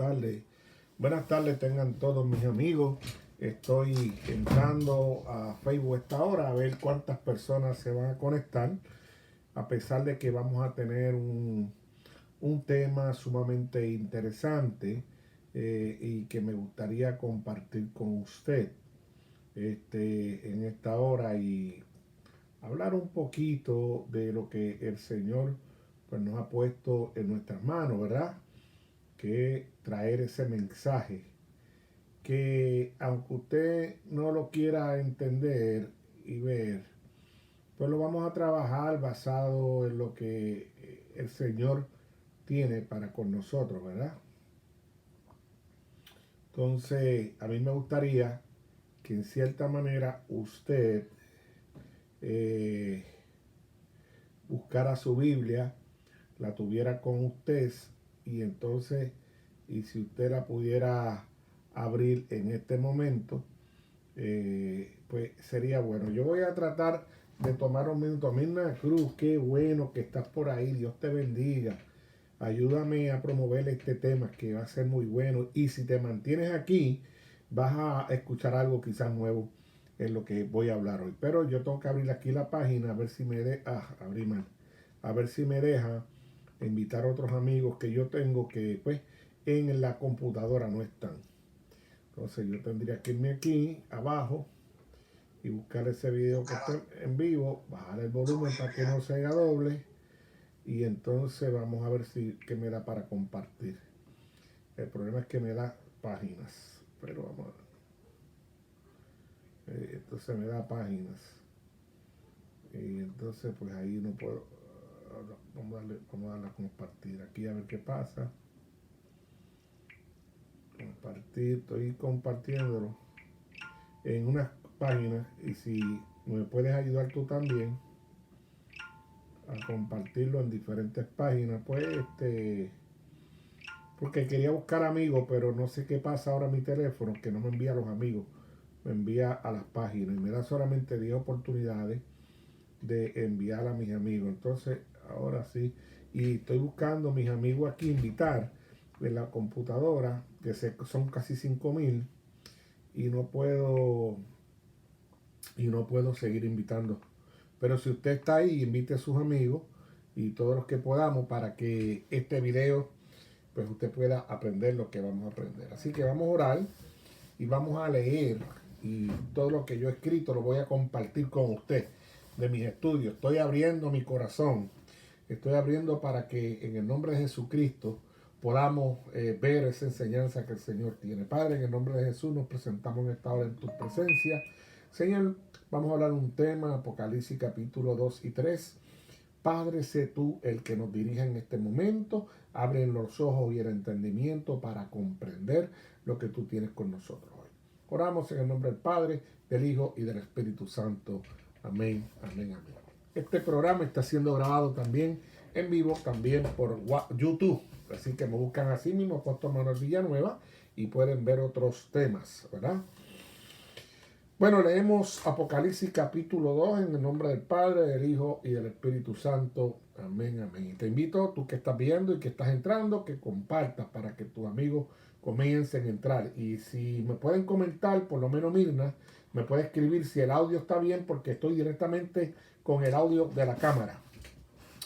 tardes. Buenas tardes tengan todos mis amigos. Estoy entrando a Facebook a esta hora a ver cuántas personas se van a conectar, a pesar de que vamos a tener un tema sumamente interesante y que me gustaría compartir con usted en esta hora y hablar un poquito de lo que el Señor pues, nos ha puesto en nuestras manos, ¿verdad? Que traer ese mensaje que aunque usted no lo quiera entender y ver, pues lo vamos a trabajar basado en lo que el Señor tiene para con nosotros, ¿verdad? Entonces, a mí me gustaría que en cierta manera usted buscara su Biblia, la tuviera con usted y entonces, y si usted la pudiera abrir en este momento, pues sería bueno. Yo voy a tratar de tomar un minuto. Mirna Cruz, qué bueno que estás por ahí, Dios te bendiga. Ayúdame a promover este tema que va a ser muy bueno. Y si te mantienes aquí, vas a escuchar algo quizás nuevo en lo que voy a hablar hoy. Pero yo tengo que abrir aquí la página a ver si me deja, abrí mal, a ver si me deja invitar a otros amigos que yo tengo que pues en la computadora no están. Entonces yo tendría que irme aquí abajo y buscar ese video que está en vivo, bajar el volumen para que no se haga doble y entonces vamos a ver si que me da para compartir. El problema es que me da páginas, pero vamos a ver. Entonces me da páginas y entonces pues ahí no puedo. Vamos a darle a compartir aquí a ver qué pasa. Compartir, estoy compartiéndolo en unas páginas y si me puedes ayudar tú también a compartirlo en diferentes páginas, pues porque quería buscar amigos, pero no sé qué pasa ahora en mi teléfono, que no me envía a los amigos, me envía a las páginas y me da solamente 10 oportunidades de enviar a mis amigos. Entonces, ahora sí, y estoy buscando a mis amigos aquí, invitar en la computadora, que son casi 5,000 y no puedo seguir invitando. Pero si usted está ahí, invite a sus amigos y todos los que podamos para que este video pues usted pueda aprender lo que vamos a aprender. Así que vamos a orar y vamos a leer y todo lo que yo he escrito lo voy a compartir con usted de mis estudios. Estoy abriendo mi corazón, estoy abriendo para que en el nombre de Jesucristo podamos ver esa enseñanza que el Señor tiene. Padre, en el nombre de Jesús nos presentamos en esta hora en tu presencia. Señor, vamos a hablar un tema, Apocalipsis capítulo 2 y 3. Padre, sé tú el que nos dirija en este momento. Abre los ojos y el entendimiento para comprender lo que tú tienes con nosotros hoy. Oramos en el nombre del Padre, del Hijo y del Espíritu Santo. Amén, amén, amén. Este programa está siendo grabado también en vivo, también por YouTube. Así que me buscan así mismo, Apóstol Manuel Villanueva, y pueden ver otros temas, ¿verdad? Bueno, leemos Apocalipsis capítulo 2 en el nombre del Padre, del Hijo y del Espíritu Santo. Amén, amén. Y te invito, tú que estás viendo y que estás entrando, que compartas para que tus amigos comiencen a entrar. Y si me pueden comentar, por lo menos Mirna, me puede escribir si el audio está bien, porque estoy directamente con el audio de la cámara.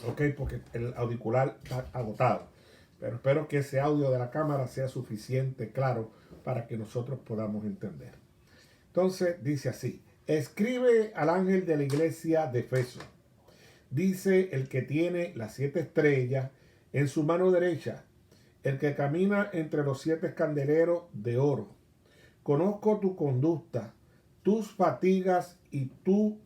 Ok, porque el auricular está agotado. Pero espero que ese audio de la cámara sea suficiente, claro, para que nosotros podamos entender. Entonces dice así: escribe al ángel de la iglesia de Efeso. Dice el que tiene las 7 estrellas en su mano derecha, el que camina entre los 7 candeleros de oro. Conozco tu conducta, tus fatigas y tu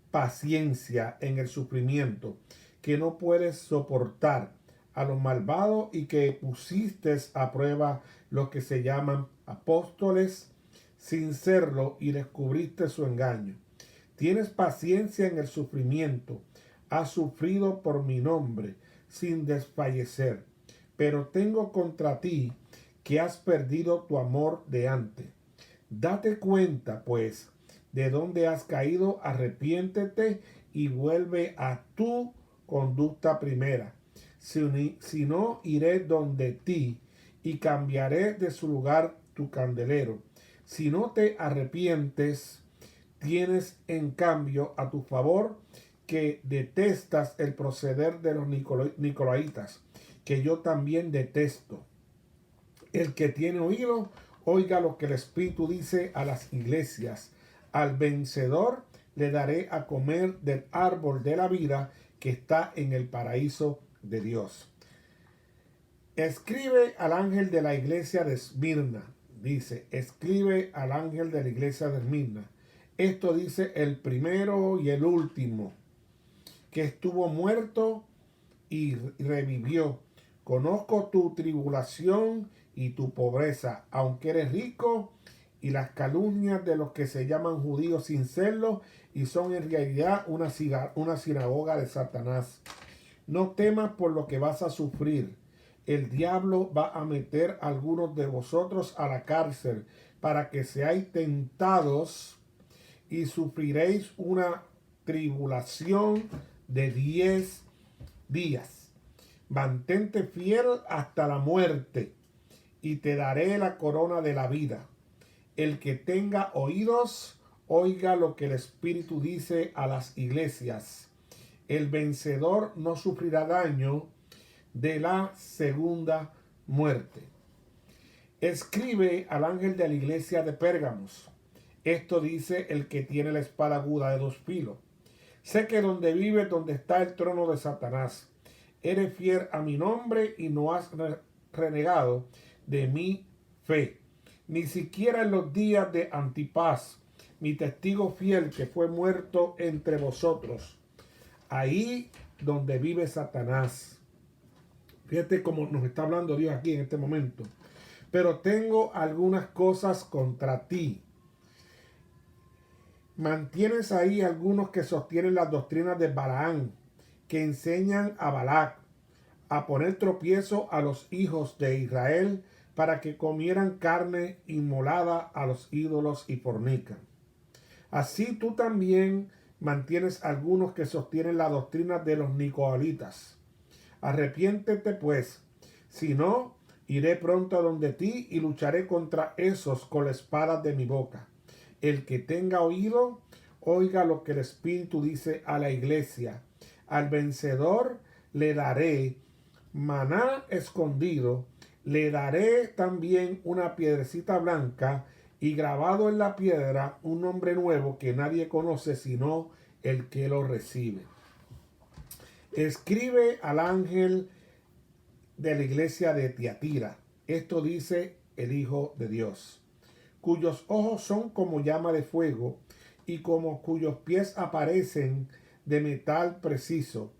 paciencia en el sufrimiento, que no puedes soportar a los malvados y que pusiste a prueba los que se llaman apóstoles sin serlo y descubriste su engaño. Tienes paciencia en el sufrimiento, has sufrido por mi nombre sin desfallecer, pero tengo contra ti que has perdido tu amor de antes. Date cuenta, pues, de dónde has caído, arrepiéntete y vuelve a tu conducta primera. Si no, iré donde ti y cambiaré de su lugar tu candelero. Si no te arrepientes, tienes en cambio a tu favor que detestas el proceder de los nicolaitas, que yo también detesto. El que tiene oído, oiga lo que el Espíritu dice a las iglesias. Al vencedor le daré a comer del árbol de la vida que está en el paraíso de Dios. Escribe al ángel de la iglesia de Esmirna. Dice, escribe al ángel de la iglesia de Esmirna. Esto dice el primero y el último, que estuvo muerto y revivió. Conozco tu tribulación y tu pobreza, aunque eres rico, y las calumnias de los que se llaman judíos sin serlo y son en realidad una sinagoga de Satanás. No temas por lo que vas a sufrir. El diablo va a meter a algunos de vosotros a la cárcel para que seáis tentados y sufriréis una tribulación de 10 días. Mantente fiel hasta la muerte y te daré la corona de la vida. El que tenga oídos, oiga lo que el Espíritu dice a las iglesias. El vencedor no sufrirá daño de la segunda muerte. Escribe al ángel de la iglesia de Pérgamos. Esto dice el que tiene la espada aguda de 2 filos. Sé que donde vive, donde está el trono de Satanás. Eres fiel a mi nombre y no has renegado de mi fe. Ni siquiera en los días de Antipas, mi testigo fiel que fue muerto entre vosotros. Ahí donde vive Satanás. Fíjate cómo nos está hablando Dios aquí en este momento. Pero tengo algunas cosas contra ti. Mantienes ahí algunos que sostienen las doctrinas de Balaam, que enseñan a Balac a poner tropiezo a los hijos de Israel para que comieran carne inmolada a los ídolos y fornican. Así tú también mantienes algunos que sostienen la doctrina de los nicolaítas. Arrepiéntete pues, si no, iré pronto a donde ti y lucharé contra esos con la espada de mi boca. El que tenga oído, oiga lo que el Espíritu dice a la iglesia. Al vencedor le daré maná escondido, le daré también una piedrecita blanca y grabado en la piedra un nombre nuevo que nadie conoce sino el que lo recibe. Escribe al ángel de la iglesia de Tiatira. Esto dice el Hijo de Dios, cuyos ojos son como llama de fuego y como cuyos pies aparecen de metal preciso.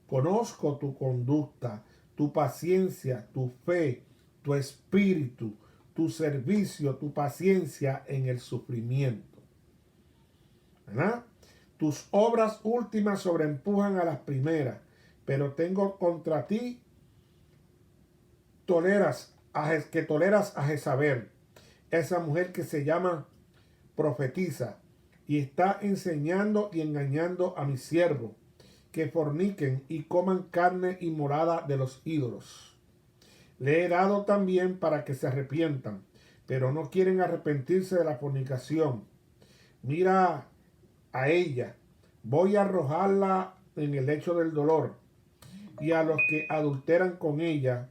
Conozco tu conducta, tu paciencia, tu fe, tu espíritu, tu servicio, tu paciencia en el sufrimiento. ¿Verdad? Tus obras últimas sobreempujan a las primeras, pero tengo contra ti que toleras a Jezabel, esa mujer que se llama profetiza y está enseñando y engañando a mis siervos que forniquen y coman carne inmolada de los ídolos. Le he dado también para que se arrepientan, pero no quieren arrepentirse de la fornicación. Mira a ella, voy a arrojarla en el lecho del dolor, y a los que adulteran con ella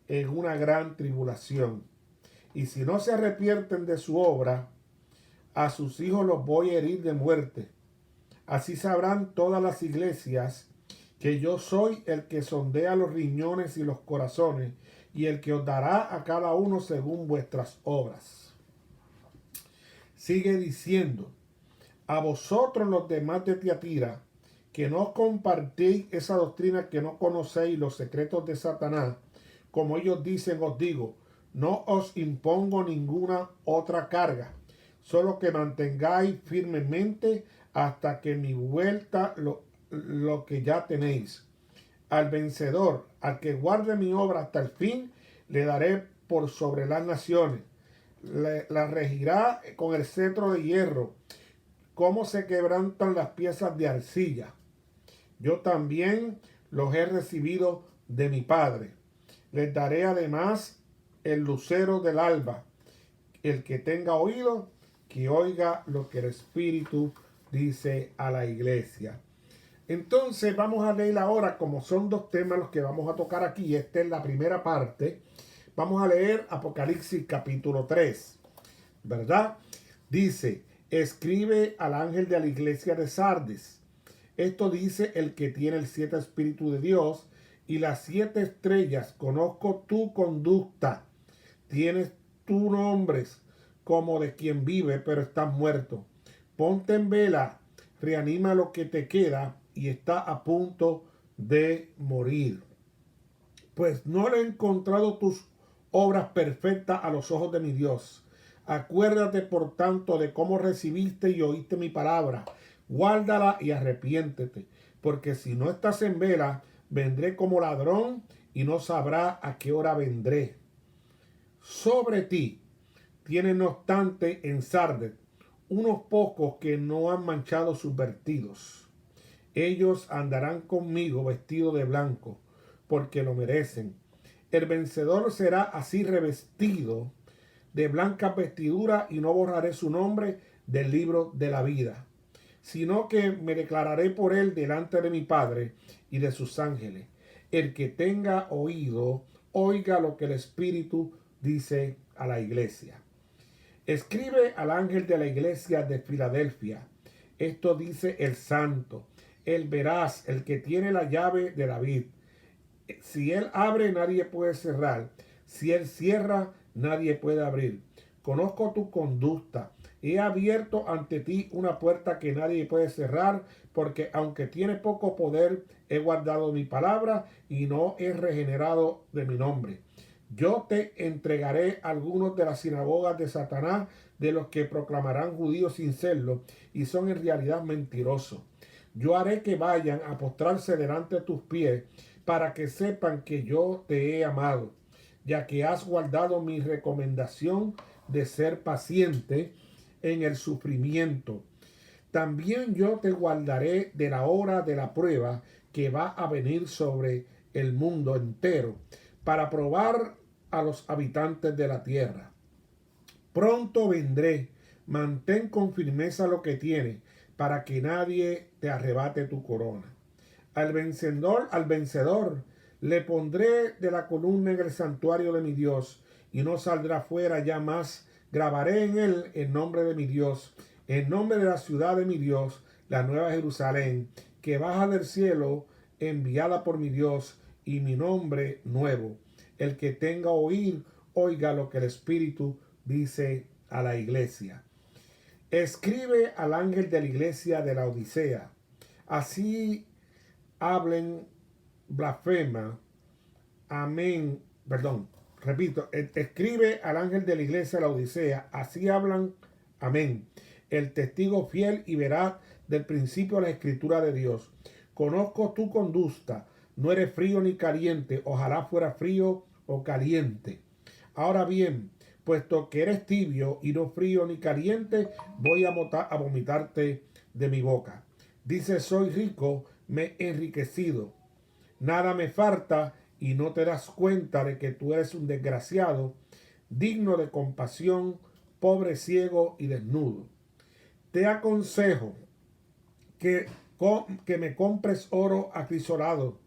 en una gran tribulación. Y si no se arrepienten de su obra, a sus hijos los voy a herir de muerte. Así sabrán todas las iglesias que yo soy el que sondea los riñones y los corazones, y el que os dará a cada uno según vuestras obras. Sigue diciendo, a vosotros los demás de Tiatira, que no compartéis esa doctrina, que no conocéis los secretos de Satanás, como ellos dicen, os digo, no os impongo ninguna otra carga, solo que mantengáis firmemente hasta que mi vuelta lo que ya tenéis. Al vencedor, al que guarde mi obra hasta el fin, le daré por sobre las naciones. La regirá con el cetro de hierro, como se quebrantan las piezas de arcilla. Yo también los he recibido de mi Padre. Les daré además el lucero del alba. El que tenga oído, que oiga lo que el Espíritu dice a la iglesia. Entonces vamos a leer ahora, como son dos temas los que vamos a tocar aquí. Esta es la primera parte. Vamos a leer Apocalipsis capítulo 3, ¿verdad? Dice, escribe al ángel de la iglesia de Sardis. Esto dice el que tiene el 7 Espíritu de Dios y las 7 estrellas. Conozco tu conducta. Tienes tu nombres como de quien vive, pero estás muerto. Ponte en vela, reanima lo que te queda y está a punto de morir. Pues no le he encontrado tus obras perfectas a los ojos de mi Dios. Acuérdate, por tanto, de cómo recibiste y oíste mi palabra. Guárdala y arrepiéntete, porque si no estás en vela, vendré como ladrón y no sabrá a qué hora vendré. Sobre ti tiene no obstante en Sardes unos pocos que no han manchado sus vestidos. Ellos andarán conmigo vestidos de blanco, porque lo merecen. El vencedor será así revestido de blanca vestidura, y no borraré su nombre del libro de la vida, sino que me declararé por él delante de mi Padre y de sus ángeles. El que tenga oído, oiga lo que el Espíritu dice a la iglesia. Escribe al ángel de la iglesia de Filadelfia. Esto dice el santo, el veraz, el que tiene la llave de David. Si él abre, nadie puede cerrar. Si él cierra, nadie puede abrir. Conozco tu conducta. He abierto ante ti una puerta que nadie puede cerrar, porque aunque tiene poco poder, he guardado mi palabra y no he regenerado de mi nombre. Yo te entregaré algunos de las sinagogas de Satanás, de los que proclamarán judíos sin serlo, y son en realidad mentirosos. Yo haré que vayan a postrarse delante de tus pies, para que sepan que yo te he amado, ya que has guardado mi recomendación de ser paciente en el sufrimiento. También yo te guardaré de la hora de la prueba que va a venir sobre el mundo entero, para probar a los habitantes de la tierra. Pronto vendré, mantén con firmeza lo que tienes, para que nadie te arrebate tu corona. Al vencedor le pondré de la columna en el santuario de mi Dios, y no saldrá fuera ya más. Grabaré en él el nombre de mi Dios, el nombre de la ciudad de mi Dios, la nueva Jerusalén, que baja del cielo, enviada por mi Dios, y mi nombre nuevo. El que tenga oír, oiga lo que el Espíritu dice a la iglesia. Escribe al ángel de la iglesia de la Odisea. Así hablen blasfema. Amén. Perdón. Repito. Escribe al ángel de la iglesia de la Odisea. Así hablan. Amén. El testigo fiel y veraz del principio de la escritura de Dios. Conozco tu conducta. No eres frío ni caliente. Ojalá fuera frío o caliente. Ahora bien, puesto que eres tibio y no frío ni caliente, voy a vomitarte de mi boca. Dice, soy rico, me he enriquecido, nada me falta, y no te das cuenta de que tú eres un desgraciado, digno de compasión, pobre, ciego y desnudo. Te aconsejo que me compres oro acrisolado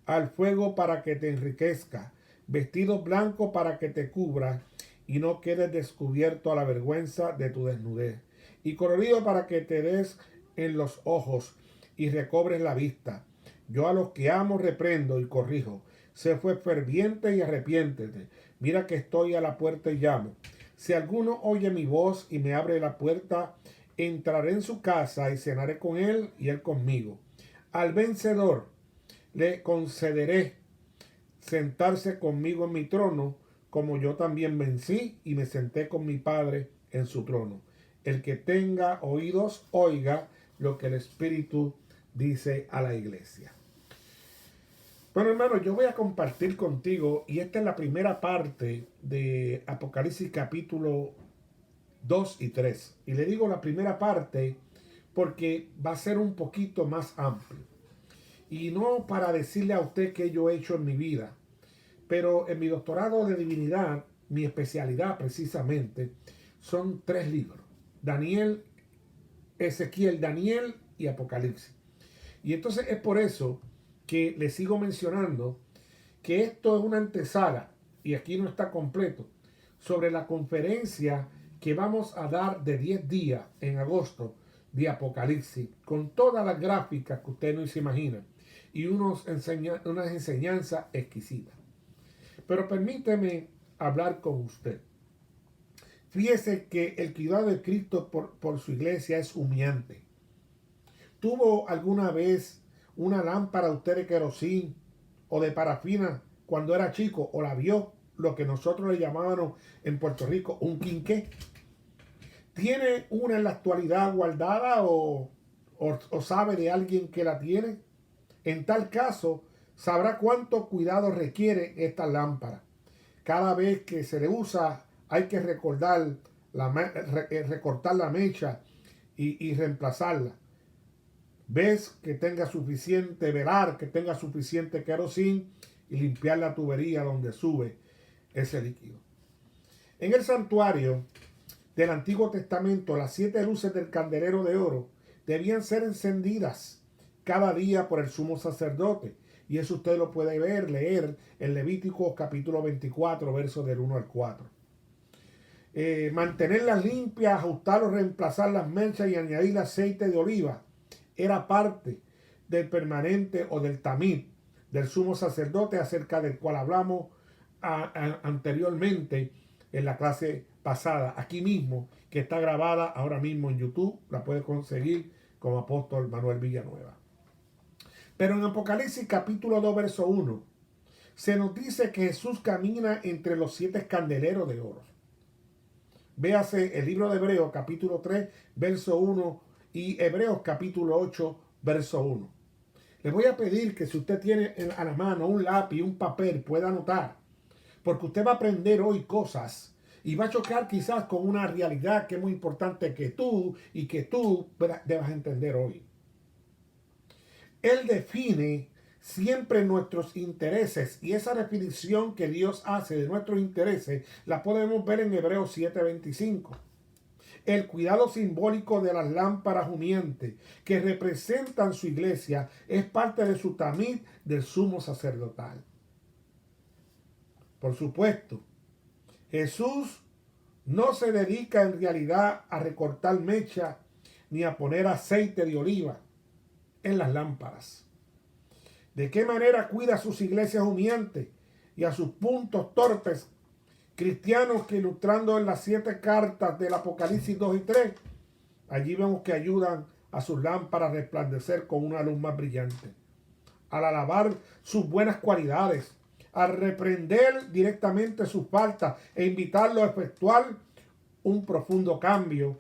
al fuego para que te enriquezca, vestido blanco para que te cubra y no quedes descubierto a la vergüenza de tu desnudez, y colorido para que te des en los ojos y recobres la vista. Yo a los que amo reprendo y corrijo. Sé fue ferviente y arrepiéntete. Mira que estoy a la puerta y llamo. Si alguno oye mi voz y me abre la puerta, entraré en su casa y cenaré con él y él conmigo. Al vencedor le concederé sentarse conmigo en mi trono, como yo también vencí y me senté con mi Padre en su trono. El que tenga oídos, oiga lo que el Espíritu dice a la iglesia. Bueno, hermano, yo voy a compartir contigo, y esta es la primera parte de Apocalipsis capítulo 2 y 3. Y le digo la primera parte porque va a ser un poquito más amplio. Y no para decirle a usted qué yo he hecho en mi vida, pero en mi doctorado de divinidad mi especialidad precisamente, son 3 libros: Daniel, Ezequiel, Daniel y Apocalipsis. Y entonces es por eso que le sigo mencionando que esto es una antesala, y aquí no está completo, sobre la conferencia que vamos a dar de 10 días en agosto de Apocalipsis, con todas las gráficas que usted no se imagina y unas enseñanzas exquisitas. Pero permíteme hablar con usted. Fíjese que el cuidado de Cristo por su iglesia es humillante. ¿Tuvo alguna vez una lámpara usted de querosín o de parafina cuando era chico, o la vio, lo que nosotros le llamábamos en Puerto Rico un quinqué? ¿Tiene una en la actualidad guardada o sabe de alguien que la tiene? En tal caso, sabrá cuánto cuidado requiere esta lámpara. Cada vez que se le usa, hay que recortar la mecha y reemplazarla. Ves que tenga suficiente, velar que tenga suficiente querosín y limpiar la tubería donde sube ese líquido. En el santuario del Antiguo Testamento, las 7 luces del candelero de oro debían ser encendidas cada día por el sumo sacerdote. Y eso usted lo puede leer en Levítico capítulo 24, versos del 1 al 4. Mantenerlas limpias, ajustar o reemplazar las mechas y añadir aceite de oliva era parte del permanente o del tamid del sumo sacerdote, acerca del cual hablamos anteriormente en la clase pasada, aquí mismo, que está grabada ahora mismo en YouTube. La puede conseguir como Apóstol Manuel Villanueva. Pero en Apocalipsis capítulo 2, verso 1, se nos dice que Jesús camina entre los 7 candeleros de oro. Véase el libro de Hebreos capítulo 3, verso 1 y Hebreos capítulo 8, verso 1. Le voy a pedir que si usted tiene a la mano un lápiz y un papel, pueda anotar, porque usted va a aprender hoy cosas y va a chocar quizás con una realidad que es muy importante que tú debas entender hoy. Él define siempre nuestros intereses, y esa definición que Dios hace de nuestros intereses la podemos ver en Hebreos 7:25. El cuidado simbólico de las lámparas humeantes que representan su iglesia es parte de su tamid del sumo sacerdotal. Por supuesto, Jesús no se dedica en realidad a recortar mecha ni a poner aceite de oliva en las lámparas. ¿De qué manera cuida a sus iglesias humeantes y a sus puntos torpes cristianos que, ilustrando en las 7 cartas del Apocalipsis 2 y 3, allí vemos que ayudan a sus lámparas a resplandecer con una luz más brillante? Al alabar sus buenas cualidades, al reprender directamente sus faltas e invitarlo a efectuar un profundo cambio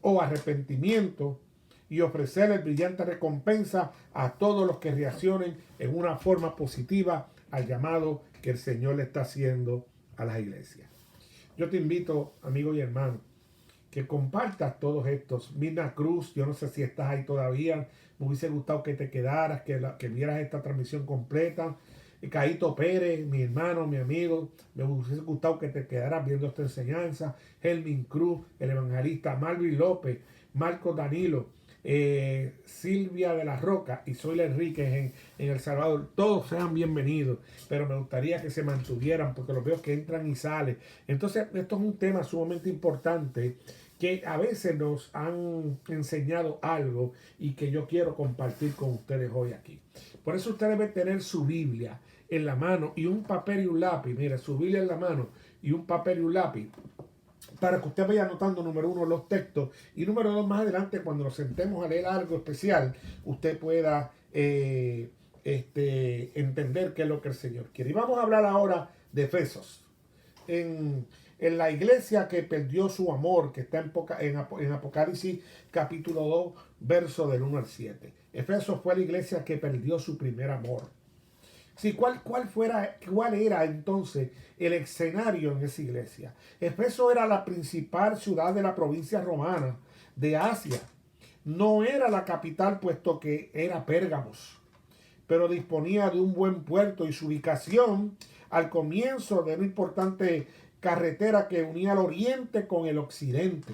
o arrepentimiento, y ofrecerle brillante recompensa a todos los que reaccionen en una forma positiva al llamado que el Señor le está haciendo a las iglesias. Yo te invito, amigo y hermano, que compartas todos estos. Mirna Cruz, yo no sé si estás ahí todavía, me hubiese gustado que te quedaras, que vieras esta transmisión completa. Caíto Pérez, mi hermano, mi amigo, me hubiese gustado que te quedaras viendo esta enseñanza. Helmin Cruz, el evangelista, Malvin López, Marcos Danilo, Silvia de la Roca y Zoila Enríquez en El Salvador. Todos sean bienvenidos, pero me gustaría que se mantuvieran, porque los veo que entran y salen. Entonces, esto es un tema sumamente importante que a veces nos han enseñado algo y que yo quiero compartir con ustedes hoy aquí. Por eso usted debe tener su Biblia en la mano y un papel y un lápiz. Mire, su Biblia en la mano y un papel y un lápiz, para que usted vaya anotando, número 1, los textos, y número 2, más adelante, cuando nos sentemos a leer algo especial, usted pueda entender qué es lo que el Señor quiere. Y vamos a hablar ahora de Efesos. En la iglesia que perdió su amor, que está en Apocalipsis capítulo 2, verso del 1 al 7. Efesos fue la iglesia que perdió su primer amor. Sí, ¿cuál era entonces el escenario en esa iglesia? Efeso era la principal ciudad de la provincia romana de Asia. No era la capital, puesto que era Pérgamos, pero disponía de un buen puerto, y su ubicación al comienzo de un importante carretera que unía el oriente con el occidente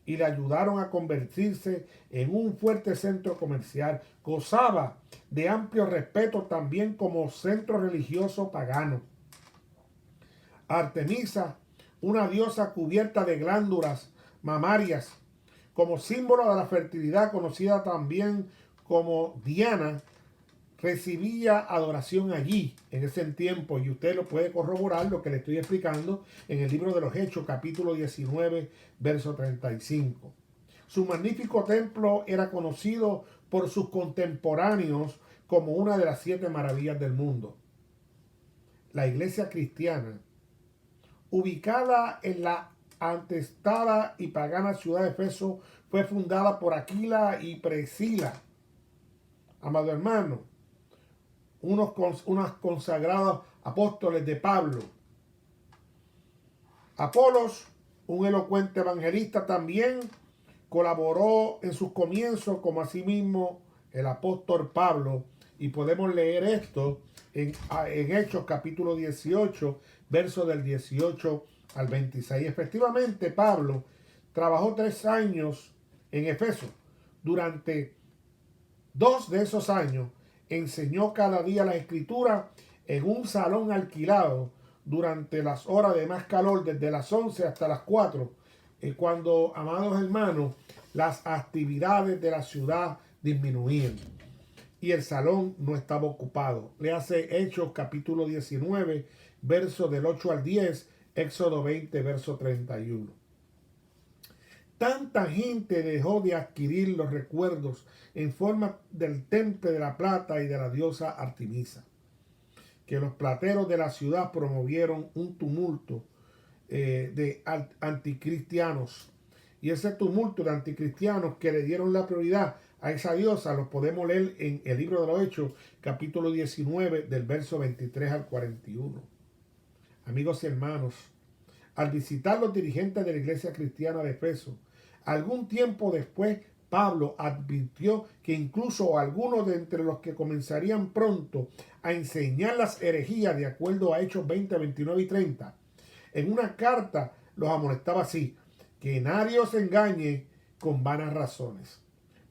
y le ayudaron a convertirse en un fuerte centro comercial. Gozaba de amplio respeto también como centro religioso pagano. Artemisa, una diosa cubierta de glándulas mamarias, como símbolo de la fertilidad, conocida también como Diana, recibía adoración allí en ese tiempo, y usted lo puede corroborar lo que le estoy explicando en el libro de los Hechos, capítulo 19, verso 35. Su magnífico templo era conocido por sus contemporáneos como una de las 7 maravillas del mundo. La iglesia cristiana, ubicada en la antestada y pagana ciudad de Efeso, fue fundada por Aquila y Priscila. Amado hermano, unos consagrados apóstoles de Pablo. Apolos, un elocuente evangelista, también colaboró en sus comienzos, como asimismo el apóstol Pablo, y podemos leer esto en Hechos capítulo 18, versos del 18 al 26. Efectivamente, Pablo trabajó 3 años en Efeso. Durante 2 de esos años enseñó cada día la escritura en un salón alquilado durante las horas de más calor, desde las 11 hasta las 4, cuando, amados hermanos, las actividades de la ciudad disminuían y el salón no estaba ocupado. Le hace Hechos capítulo 19, versos del 8 al 10, Éxodo 20, verso 31. Tanta gente dejó de adquirir los recuerdos en forma del temple de la plata y de la diosa Artemisa, que los plateros de la ciudad promovieron un tumulto de anticristianos. Y ese tumulto de anticristianos que le dieron la prioridad a esa diosa los podemos leer en el libro de los Hechos, capítulo 19, del verso 23 al 41. Amigos y hermanos, al visitar los dirigentes de la iglesia cristiana de Efeso, algún tiempo después, Pablo advirtió que incluso algunos de entre los que comenzarían pronto a enseñar las herejías de acuerdo a Hechos 20, 29 y 30, en una carta los amonestaba así: que nadie os engañe con vanas razones.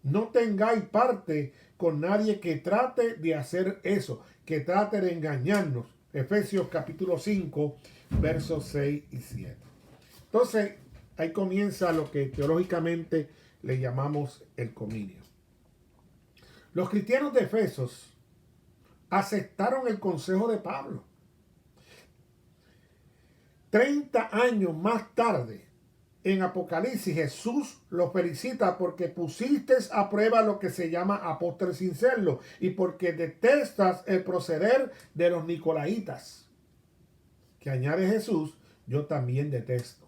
No tengáis parte con nadie que trate de hacer eso, que trate de engañarnos. Efesios capítulo 5, versos 6 y 7. Entonces, ahí comienza lo que teológicamente le llamamos el cominio. Los cristianos de Efesos aceptaron el consejo de Pablo. 30 años más tarde, en Apocalipsis, Jesús los felicita porque pusiste a prueba lo que se llama apóstol sin serlo y porque detestas el proceder de los nicolaitas. Que añade Jesús, yo también detesto.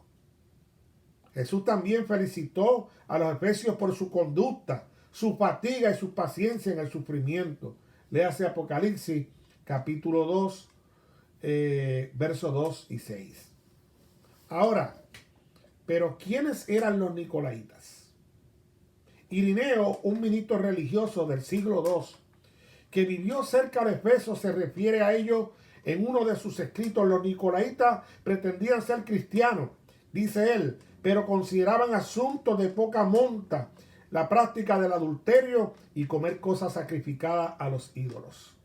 Jesús también felicitó a los efesios por su conducta, su fatiga y su paciencia en el sufrimiento. Léase Apocalipsis capítulo 2, versos 2 y 6. Ahora, pero ¿quiénes eran los nicolaitas? Irineo, un ministro religioso del siglo II, que vivió cerca de Efeso, se refiere a ello en uno de sus escritos. Los nicolaitas pretendían ser cristianos, dice él, pero consideraban asuntos de poca monta la práctica del adulterio y comer cosas sacrificadas a los ídolos.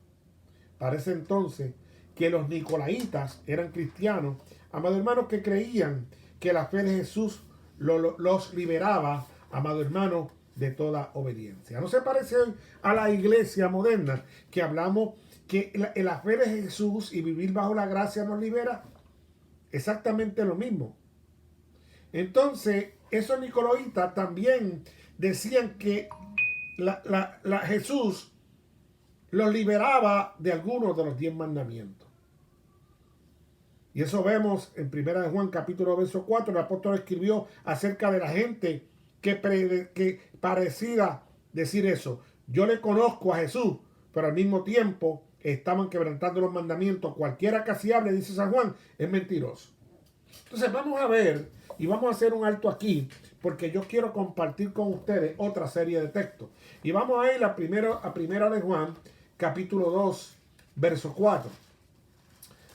Parece entonces que los nicolaitas eran cristianos, amados hermanos, que creían que la fe de Jesús los liberaba, amado hermano, de toda obediencia. No se parece a la iglesia moderna, que hablamos que la fe de Jesús y vivir bajo la gracia nos libera. Exactamente lo mismo. Entonces, esos nicolaitas también decían que Jesús los liberaba de algunos de los 10 mandamientos. Y eso vemos en 1 Juan capítulo verso 4. El apóstol escribió acerca de la gente que parecía decir eso. Yo le conozco a Jesús, pero al mismo tiempo estaban quebrantando los mandamientos. Cualquiera que así hable, dice San Juan, es mentiroso. Entonces vamos a ver y vamos a hacer un alto aquí, porque yo quiero compartir con ustedes otra serie de textos. Y vamos a ir a primera de Juan capítulo 2, verso 4.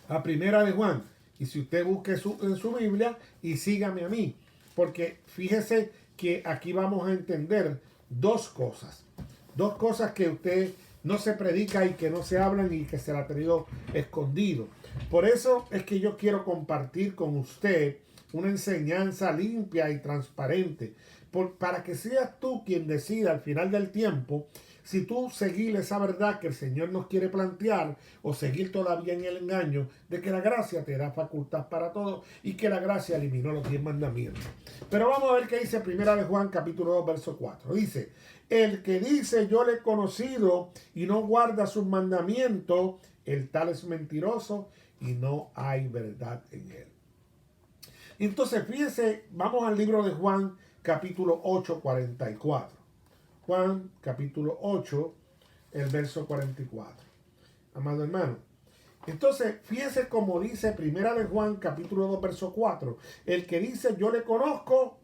A primera de Juan, Y si usted busque en su Biblia y sígame a mí. Porque fíjese que aquí vamos a entender dos cosas. Dos cosas que usted no se predica y que no se hablan y que se la ha tenido escondido. Por eso es que yo quiero compartir con usted una enseñanza limpia y transparente. Para que seas tú quien decida al final del tiempo si tú seguir esa verdad que el Señor nos quiere plantear o seguir todavía en el engaño de que la gracia te da facultad para todo y que la gracia eliminó los 10 mandamientos. Pero vamos a ver qué dice Primera de Juan capítulo 2 verso 4. Dice, el que dice yo le he conocido y no guarda sus mandamientos, el tal es mentiroso y no hay verdad en él. Entonces fíjese, vamos al libro de Juan capítulo 8, 44. Juan capítulo 8, el verso 44. Amado hermano. Entonces, fíjese como dice Primera de Juan capítulo 2, verso 4. El que dice yo le conozco,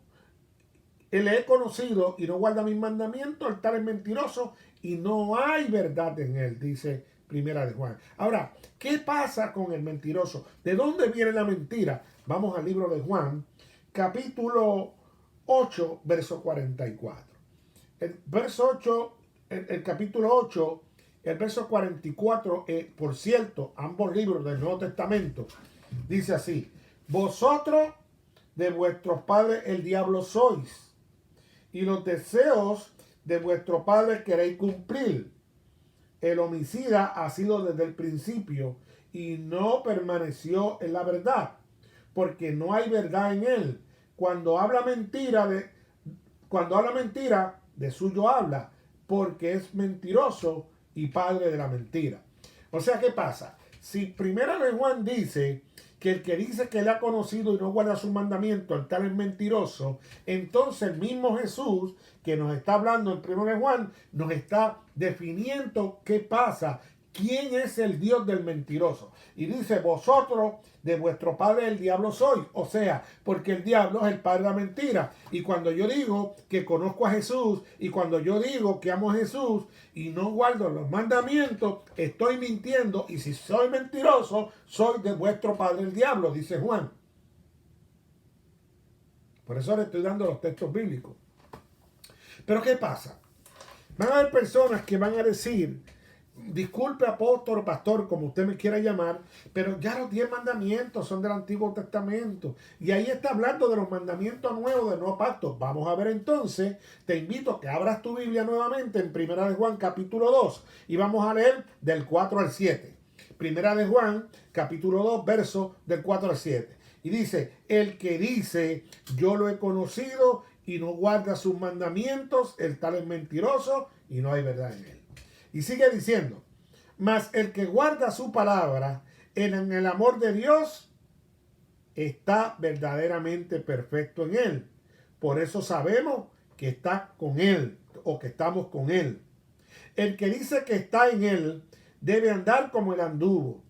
le he conocido y no guarda mis mandamientos, el tal es mentiroso y no hay verdad en él, dice Primera de Juan. Ahora, ¿qué pasa con el mentiroso? ¿De dónde viene la mentira? Vamos al libro de Juan, capítulo 8, verso 44. El verso 8, el capítulo 8, el verso 44, por cierto, ambos libros del Nuevo Testamento, dice así, vosotros de vuestros padres el diablo sois, y los deseos de vuestro padre queréis cumplir. El homicida ha sido desde el principio, y no permaneció en la verdad, porque no hay verdad en él. Cuando habla mentira, de suyo habla, porque es mentiroso y padre de la mentira. O sea, ¿qué pasa? Si Primera de Juan dice que el que dice que le ha conocido y no guarda sus mandamientos, el tal es mentiroso, entonces el mismo Jesús que nos está hablando en Primera de Juan nos está definiendo qué pasa, quién es el Dios del mentiroso. Y dice, vosotros de vuestro padre el diablo sois. O sea, porque el diablo es el padre de la mentira. Y cuando yo digo que conozco a Jesús y cuando yo digo que amo a Jesús y no guardo los mandamientos, estoy mintiendo. Y si soy mentiroso, soy de vuestro padre el diablo, dice Juan. Por eso le estoy dando los textos bíblicos. Pero ¿qué pasa? Van a haber personas que van a decir, disculpe apóstol o pastor, como usted me quiera llamar, pero ya los 10 mandamientos son del Antiguo Testamento. Y ahí está hablando de los mandamientos nuevos del Nuevo Pacto. Vamos a ver entonces, te invito a que abras tu Biblia nuevamente en Primera de Juan capítulo 2 y vamos a leer del 4 al 7. Primera de Juan capítulo 2 verso del 4 al 7. Y dice, el que dice yo lo he conocido y no guarda sus mandamientos, el tal es mentiroso y no hay verdad en él. Y sigue diciendo, mas el que guarda su palabra en el amor de Dios está verdaderamente perfecto en él. Por eso sabemos que está con él o que estamos con él. El que dice que está en él debe andar como él anduvo.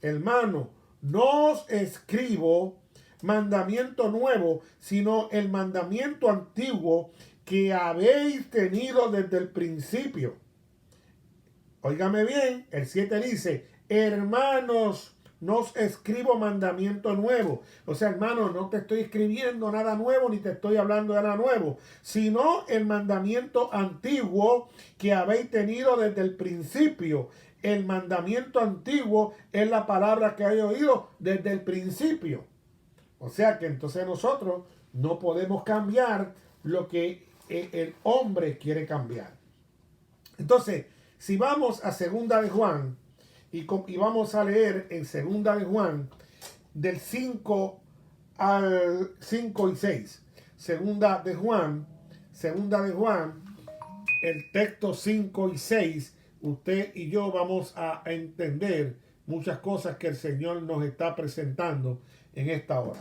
Hermano, no os escribo mandamiento nuevo, sino el mandamiento antiguo que habéis tenido desde el principio. Óigame bien, el 7 dice, hermanos, no os escribo mandamiento nuevo. O sea, hermano, no te estoy escribiendo nada nuevo, ni te estoy hablando de nada nuevo, sino el mandamiento antiguo que habéis tenido desde el principio. El mandamiento antiguo es la palabra que habéis oído desde el principio. O sea que entonces nosotros no podemos cambiar lo que el hombre quiere cambiar. Entonces, si vamos a Segunda de Juan y vamos a leer en Segunda de Juan del 5 al 5 y 6. Segunda de Juan, el texto 5 y 6, usted y yo vamos a entender muchas cosas que el Señor nos está presentando en esta hora.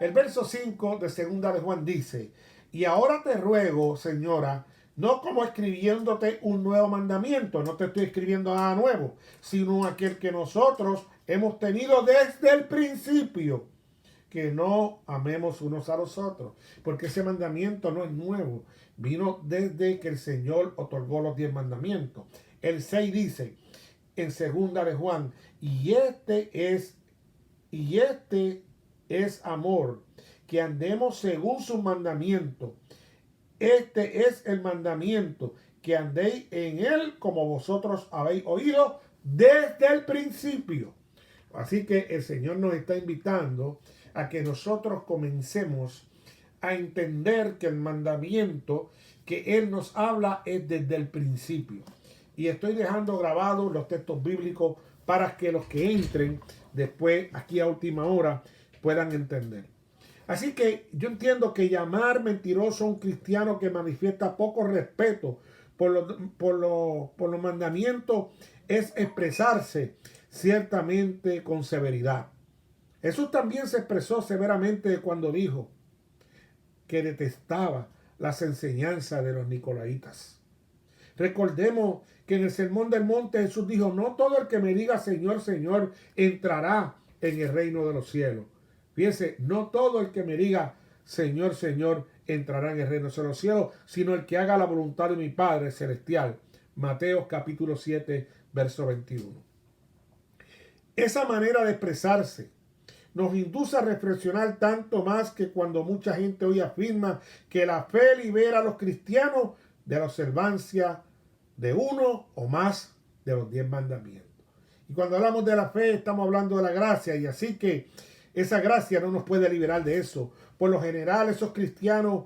El verso 5 de Segunda de Juan dice, y ahora te ruego, señora, no como escribiéndote un nuevo mandamiento, no te estoy escribiendo nada nuevo, sino aquel que nosotros hemos tenido desde el principio, que no amemos unos a los otros, porque ese mandamiento no es nuevo, vino desde que el Señor otorgó los 10 mandamientos. El 6 dice, en Segunda de Juan, y y este es amor, que andemos según su mandamiento. Este es el mandamiento, que andéis en él como vosotros habéis oído desde el principio. Así que el Señor nos está invitando a que nosotros comencemos a entender que el mandamiento que Él nos habla es desde el principio. Y estoy dejando grabados los textos bíblicos para que los que entren después, aquí a última hora, puedan entender. Así que yo entiendo que llamar mentiroso a un cristiano que manifiesta poco respeto por los mandamientos es expresarse ciertamente con severidad. Jesús también se expresó severamente cuando dijo que detestaba las enseñanzas de los nicolaitas. Recordemos que en el Sermón del Monte Jesús dijo: no todo el que me diga Señor, Señor entrará en el reino de los cielos. Fíjense, no todo el que me diga Señor, Señor entrará en el reino de los cielos, sino el que haga la voluntad de mi Padre celestial. Mateo capítulo 7, verso 21. Esa manera de expresarse nos induce a reflexionar tanto más que cuando mucha gente hoy afirma que la fe libera a los cristianos de la observancia de uno o más de los 10 mandamientos. Y cuando hablamos de la fe estamos hablando de la gracia, y así que esa gracia no nos puede liberar de eso. Por lo general esos cristianos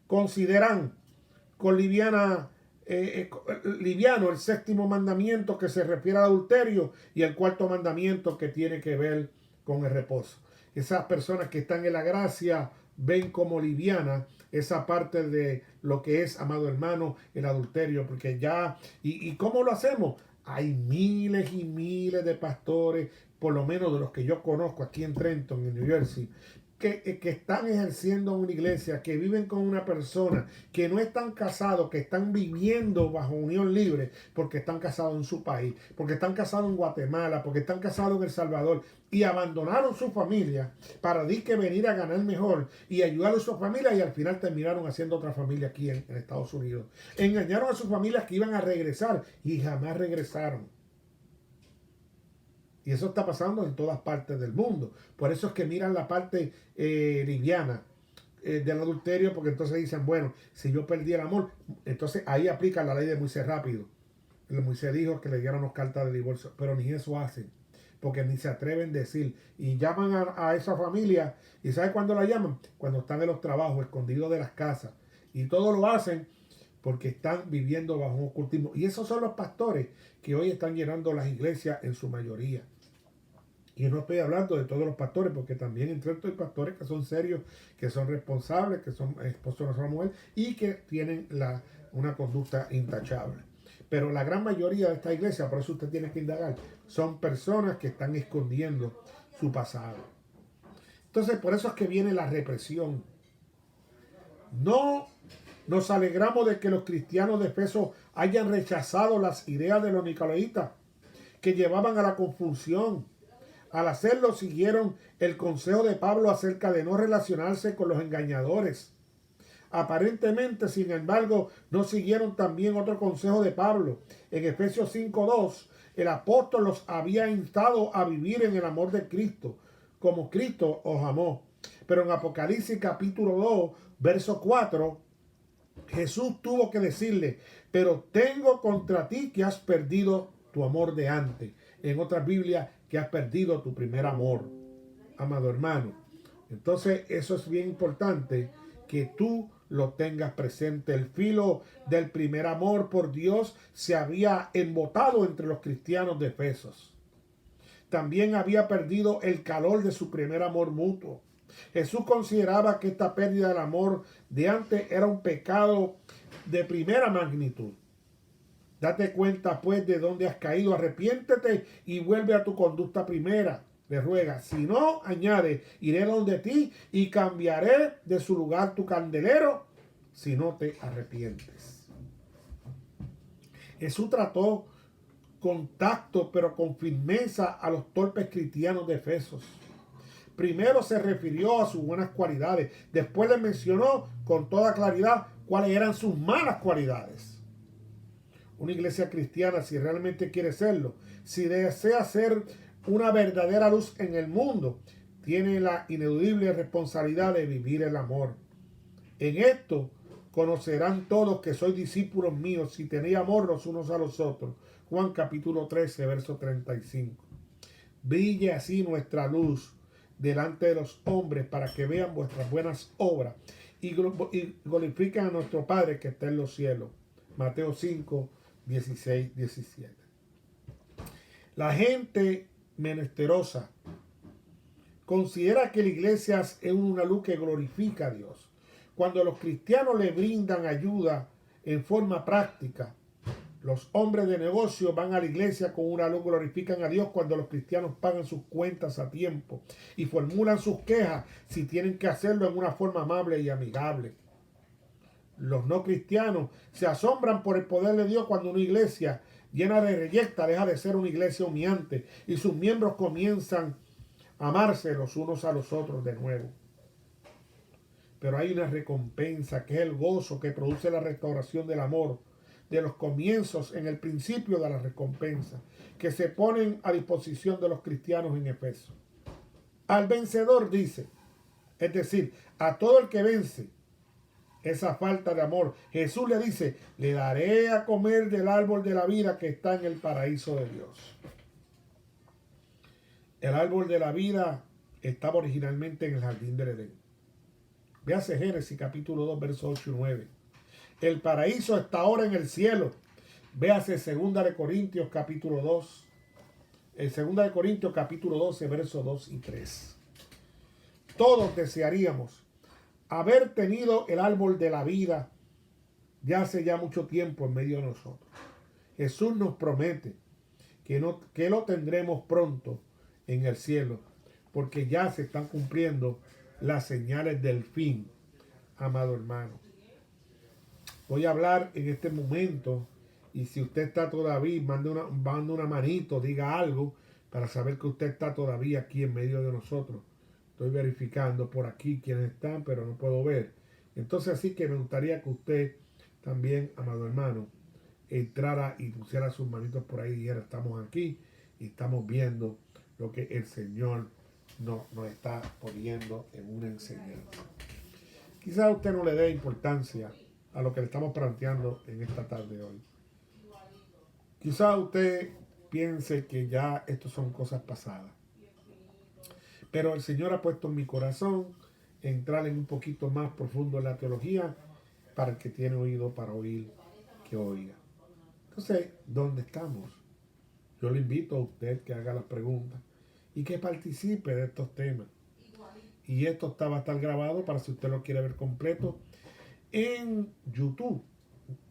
consideran con liviano el séptimo mandamiento, que se refiere al adulterio, y el cuarto mandamiento, que tiene que ver con el reposo. Esas personas que están en la gracia ven como liviana esa parte de lo que es, amado hermano, el adulterio, porque ya, ¿y cómo lo hacemos? Hay miles y miles de pastores, por lo menos de los que yo conozco aquí en Trenton, en New Jersey, que están ejerciendo en una iglesia, que viven con una persona, que no están casados, que están viviendo bajo unión libre, porque están casados en su país, porque están casados en Guatemala, porque están casados en El Salvador, y abandonaron su familia para venir a ganar mejor y ayudar a su familia, y al final terminaron haciendo otra familia aquí en Estados Unidos. Engañaron a sus familias que iban a regresar y jamás regresaron. Y eso está pasando en todas partes del mundo. Por eso es que miran la parte liviana del adulterio, porque entonces dicen, bueno, si yo perdí el amor, entonces ahí aplica la ley de Moisés rápido. Moisés dijo que le dieran las cartas de divorcio, pero ni eso hacen, porque ni se atreven a decir. Y llaman a esa familia, ¿y sabe cuándo la llaman? Cuando están en los trabajos, escondidos de las casas. Y todo lo hacen porque están viviendo bajo un ocultismo. Y esos son los pastores que hoy están llenando las iglesias en su mayoría. Y no estoy hablando de todos los pastores, porque también entre estos hay pastores que son serios, que son responsables, que son esposos de nuestra mujer y que tienen una conducta intachable. Pero la gran mayoría de esta iglesia, por eso usted tiene que indagar, son personas que están escondiendo su pasado. Entonces, por eso es que viene la represión. No nos alegramos de que los cristianos de Efeso hayan rechazado las ideas de los nicolaitas, que llevaban a la confusión. Al hacerlo, siguieron el consejo de Pablo acerca de no relacionarse con los engañadores. Aparentemente, sin embargo, no siguieron también otro consejo de Pablo. En Efesios 5:2, el apóstol los había instado a vivir en el amor de Cristo, como Cristo os amó. Pero en Apocalipsis capítulo 2, verso 4, Jesús tuvo que decirle: pero tengo contra ti que has perdido tu amor de antes. En otras Biblias, que has perdido tu primer amor, amado hermano. Entonces eso es bien importante que tú lo tengas presente. El filo del primer amor por Dios se había embotado entre los cristianos de Efesos. También había perdido el calor de su primer amor mutuo. Jesús consideraba que esta pérdida del amor de antes era un pecado de primera magnitud. Date cuenta pues de dónde has caído, arrepiéntete y vuelve a tu conducta primera, le ruega. Si no, añade, iré donde ti y cambiaré de su lugar tu candelero, si no te arrepientes. Jesús trató con tacto, pero con firmeza, a los torpes cristianos de Efesos. Primero se refirió a sus buenas cualidades, después les mencionó con toda claridad cuáles eran sus malas cualidades. Una iglesia cristiana, si realmente quiere serlo, si desea ser una verdadera luz en el mundo, tiene la ineludible responsabilidad de vivir el amor. En esto conocerán todos que sois discípulos míos si tenéis amor los unos a los otros. Juan capítulo 13, verso 35. Brille así nuestra luz delante de los hombres para que vean vuestras buenas obras y glorifiquen a nuestro Padre que está en los cielos. Mateo 5, 16, 17. La gente menesterosa considera que la iglesia es una luz que glorifica a Dios. Cuando los cristianos le brindan ayuda en forma práctica, los hombres de negocio van a la iglesia con una luz, glorifican a Dios cuando los cristianos pagan sus cuentas a tiempo y formulan sus quejas si tienen que hacerlo en una forma amable y amigable. Los no cristianos se asombran por el poder de Dios cuando una iglesia llena de reyerta deja de ser una iglesia humeante y sus miembros comienzan a amarse los unos a los otros de nuevo. Pero hay una recompensa que es el gozo que produce la restauración del amor, de los comienzos en el principio de la recompensa, que se ponen a disposición de los cristianos en Efeso. Al vencedor dice, es decir, a todo el que vence esa falta de amor, Jesús le dice, le daré a comer del árbol de la vida que está en el paraíso de Dios. El árbol de la vida estaba originalmente en el jardín del Edén. Véase Génesis capítulo 2, versos 8 y 9. El paraíso está ahora en el cielo. Véase 2 de Corintios capítulo 2. El 2 de Corintios capítulo 12, versos 2 y 3. Todos desearíamos haber tenido el árbol de la vida ya hace ya mucho tiempo en medio de nosotros. Jesús nos promete que lo tendremos pronto en el cielo, porque ya se están cumpliendo las señales del fin, amado hermano. Voy a hablar en este momento y si usted está todavía, mande una manito, diga algo para saber que usted está todavía aquí en medio de nosotros. Estoy verificando por aquí quiénes están, pero no puedo ver. Entonces así que me gustaría que usted también, amado hermano, entrara y pusiera sus manitos por ahí y dijera, estamos aquí y estamos viendo lo que el Señor nos está poniendo en una enseñanza. Quizás usted no le dé importancia a lo que le estamos planteando en esta tarde de hoy. Quizás usted piense que ya esto son cosas pasadas. Pero el Señor ha puesto en mi corazón entrar en un poquito más profundo en la teología para el que tiene oído para oír, que oiga. Entonces, ¿dónde estamos? Yo le invito a usted que haga las preguntas y que participe de estos temas. Y esto va a estar grabado para si usted lo quiere ver completo en YouTube,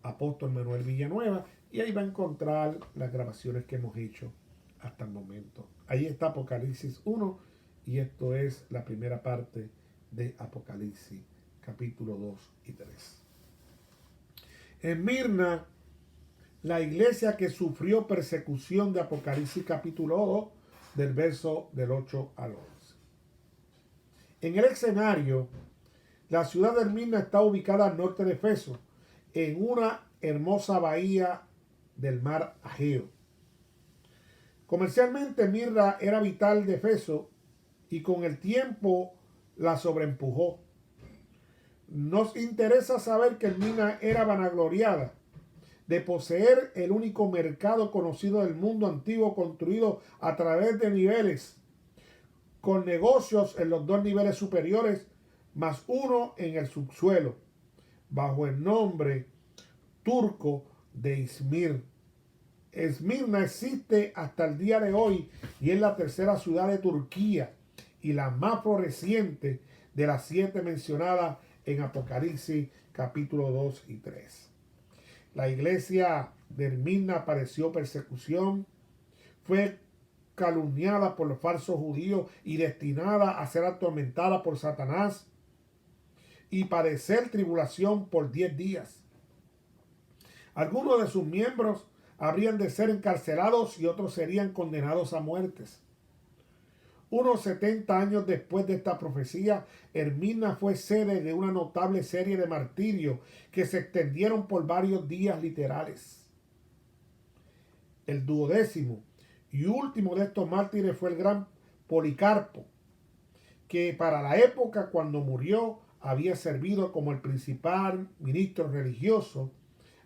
Apóstol Manuel Villanueva, y ahí va a encontrar las grabaciones que hemos hecho hasta el momento. Ahí está Apocalipsis 1 y esto es la primera parte de Apocalipsis, capítulo 2 y 3. En Mirna, la iglesia que sufrió persecución de Apocalipsis capítulo 2, del verso del 8 al 11. En el escenario, la ciudad de Mirna está ubicada al norte de Efeso, en una hermosa bahía del mar Egeo. Comercialmente, Mirna era vital de Efeso y con el tiempo la sobreempujó. Nos interesa saber que Mirna era vanagloriada de poseer el único mercado conocido del mundo antiguo construido a través de niveles, con negocios en los dos niveles superiores, más uno en el subsuelo, bajo el nombre turco de Izmir. Esmirna existe hasta el día de hoy y es la tercera ciudad de Turquía y la más floreciente de las 7 mencionadas en Apocalipsis capítulo 2 y 3. La iglesia de Esmirna padeció persecución, fue calumniada por los falsos judíos y destinada a ser atormentada por Satanás y padecer tribulación por 10 días. Algunos de sus miembros habrían de ser encarcelados y otros serían condenados a muertes. Unos 70 años después de esta profecía, Esmirna fue sede de una notable serie de martirios que se extendieron por varios días literales. El 12º y último de estos mártires fue el gran Policarpo, que para la época cuando murió había servido como el principal ministro religioso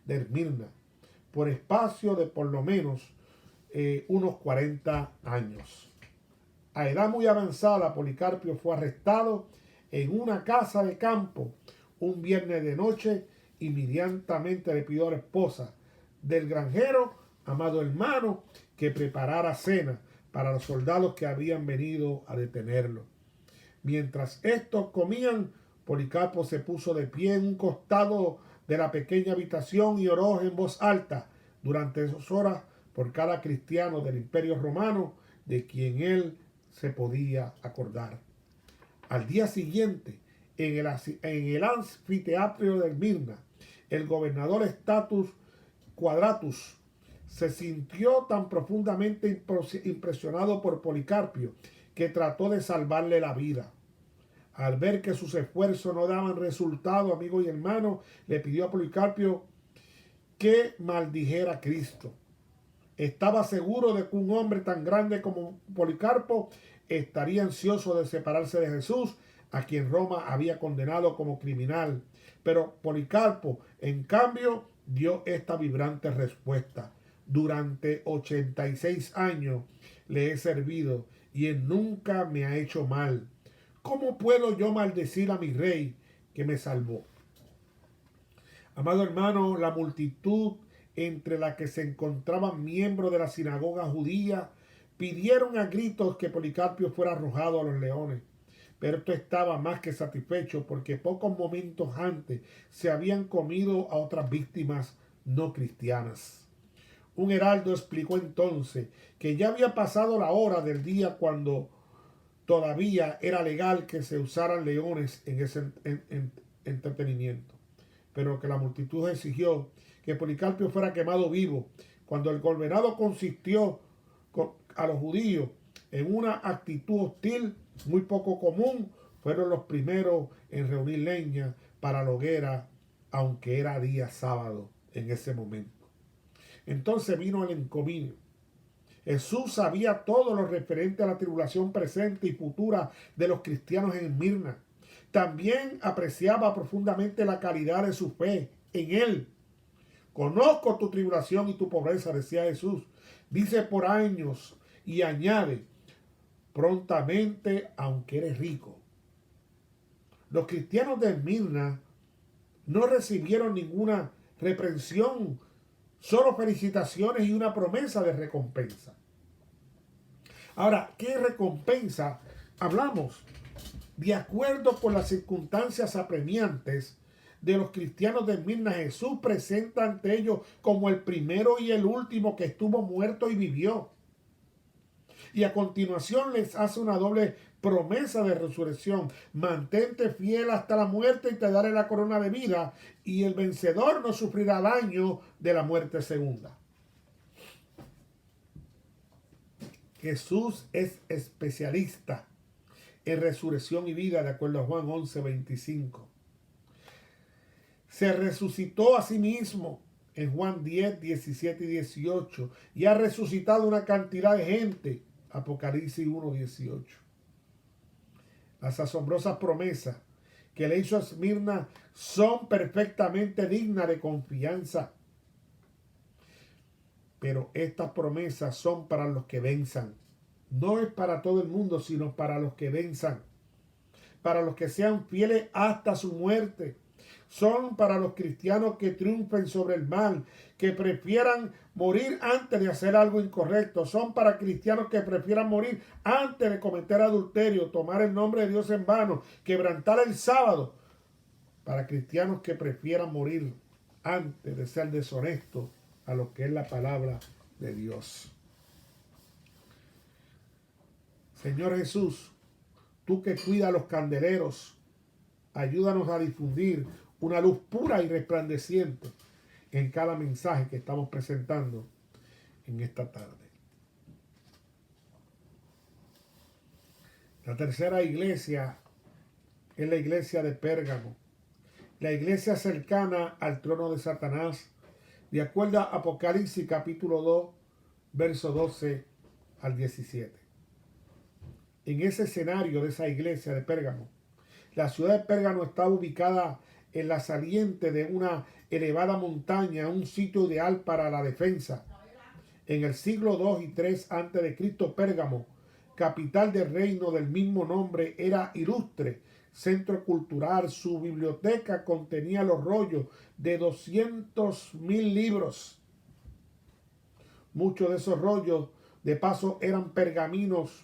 de Esmirna por espacio de por lo menos unos 40 años. A edad muy avanzada, Policarpio fue arrestado en una casa de campo un viernes de noche. Inmediatamente le pidió a la esposa del granjero, amado hermano, que preparara cena para los soldados que habían venido a detenerlo. Mientras estos comían, Policarpo se puso de pie en un costado de la pequeña habitación y oró en voz alta durante esas horas por cada cristiano del Imperio Romano de quien él se podía acordar. Al día siguiente, en el anfiteatro de Esmirna, el gobernador Status Quadratus se sintió tan profundamente impresionado por Policarpio que trató de salvarle la vida. Al ver que sus esfuerzos no daban resultado, amigo y hermano, le pidió a Policarpio que maldijera a Cristo. Estaba seguro de que un hombre tan grande como Policarpo estaría ansioso de separarse de Jesús, a quien Roma había condenado como criminal. Pero Policarpo, en cambio, dio esta vibrante respuesta: durante 86 años le he servido y él nunca me ha hecho mal. ¿Cómo puedo yo maldecir a mi rey que me salvó? Amado hermano, la multitud entre la que se encontraban miembros de la sinagoga judía pidieron a gritos que Policarpio fuera arrojado a los leones. Pero esto estaba más que satisfecho porque pocos momentos antes se habían comido a otras víctimas no cristianas. Un heraldo explicó entonces que ya había pasado la hora del día cuando todavía era legal que se usaran leones en ese entretenimiento, pero que la multitud exigió que Policarpio fuera quemado vivo. Cuando el gobernador consistió a los judíos en una actitud hostil muy poco común, fueron los primeros en reunir leña para la hoguera, aunque era día sábado en ese momento. Entonces vino el encomienio. Jesús sabía todo lo referente a la tribulación presente y futura de los cristianos en Esmirna. También apreciaba profundamente la calidad de su fe en él. Conozco tu tribulación y tu pobreza, decía Jesús. Dice por años y añade, prontamente, aunque eres rico. Los cristianos de Esmirna no recibieron ninguna reprensión, solo felicitaciones y una promesa de recompensa. Ahora, ¿qué recompensa hablamos? De acuerdo con las circunstancias apremiantes de los cristianos de Esmirna, Jesús presenta ante ellos como el primero y el último que estuvo muerto y vivió. Y a continuación les hace una doble promesa de resurrección: mantente fiel hasta la muerte y te daré la corona de vida, y el vencedor no sufrirá daño de la muerte segunda. Jesús es especialista en resurrección y vida, de acuerdo a Juan 11:25. Se resucitó a sí mismo en Juan 10, 17 y 18, y ha resucitado una cantidad de gente, Apocalipsis 1, 18. Las asombrosas promesas que le hizo a Esmirna son perfectamente dignas de confianza. Pero estas promesas son para los que venzan. No es para todo el mundo, sino para los que venzan. Para los que sean fieles hasta su muerte. Son para los cristianos que triunfen sobre el mal, que prefieran morir antes de hacer algo incorrecto. Son para cristianos que prefieran morir antes de cometer adulterio, tomar el nombre de Dios en vano, quebrantar el sábado. Para cristianos que prefieran morir antes de ser deshonestos a lo que es la palabra de Dios. Señor Jesús, tú que cuidas los candeleros, ayúdanos a difundir una luz pura y resplandeciente en cada mensaje que estamos presentando en esta tarde. La tercera iglesia es la iglesia de Pérgamo, la iglesia cercana al trono de Satanás, de acuerdo a Apocalipsis capítulo 2, verso 12 al 17. En ese escenario de esa iglesia de Pérgamo, la ciudad de Pérgamo estaba ubicada en la saliente de una elevada montaña, un sitio ideal para la defensa. En el siglo II y III a.C., Pérgamo, capital del reino del mismo nombre, era ilustre centro cultural. Su biblioteca contenía los rollos de 200.000 libros. Muchos de esos rollos, de paso, eran pergaminos,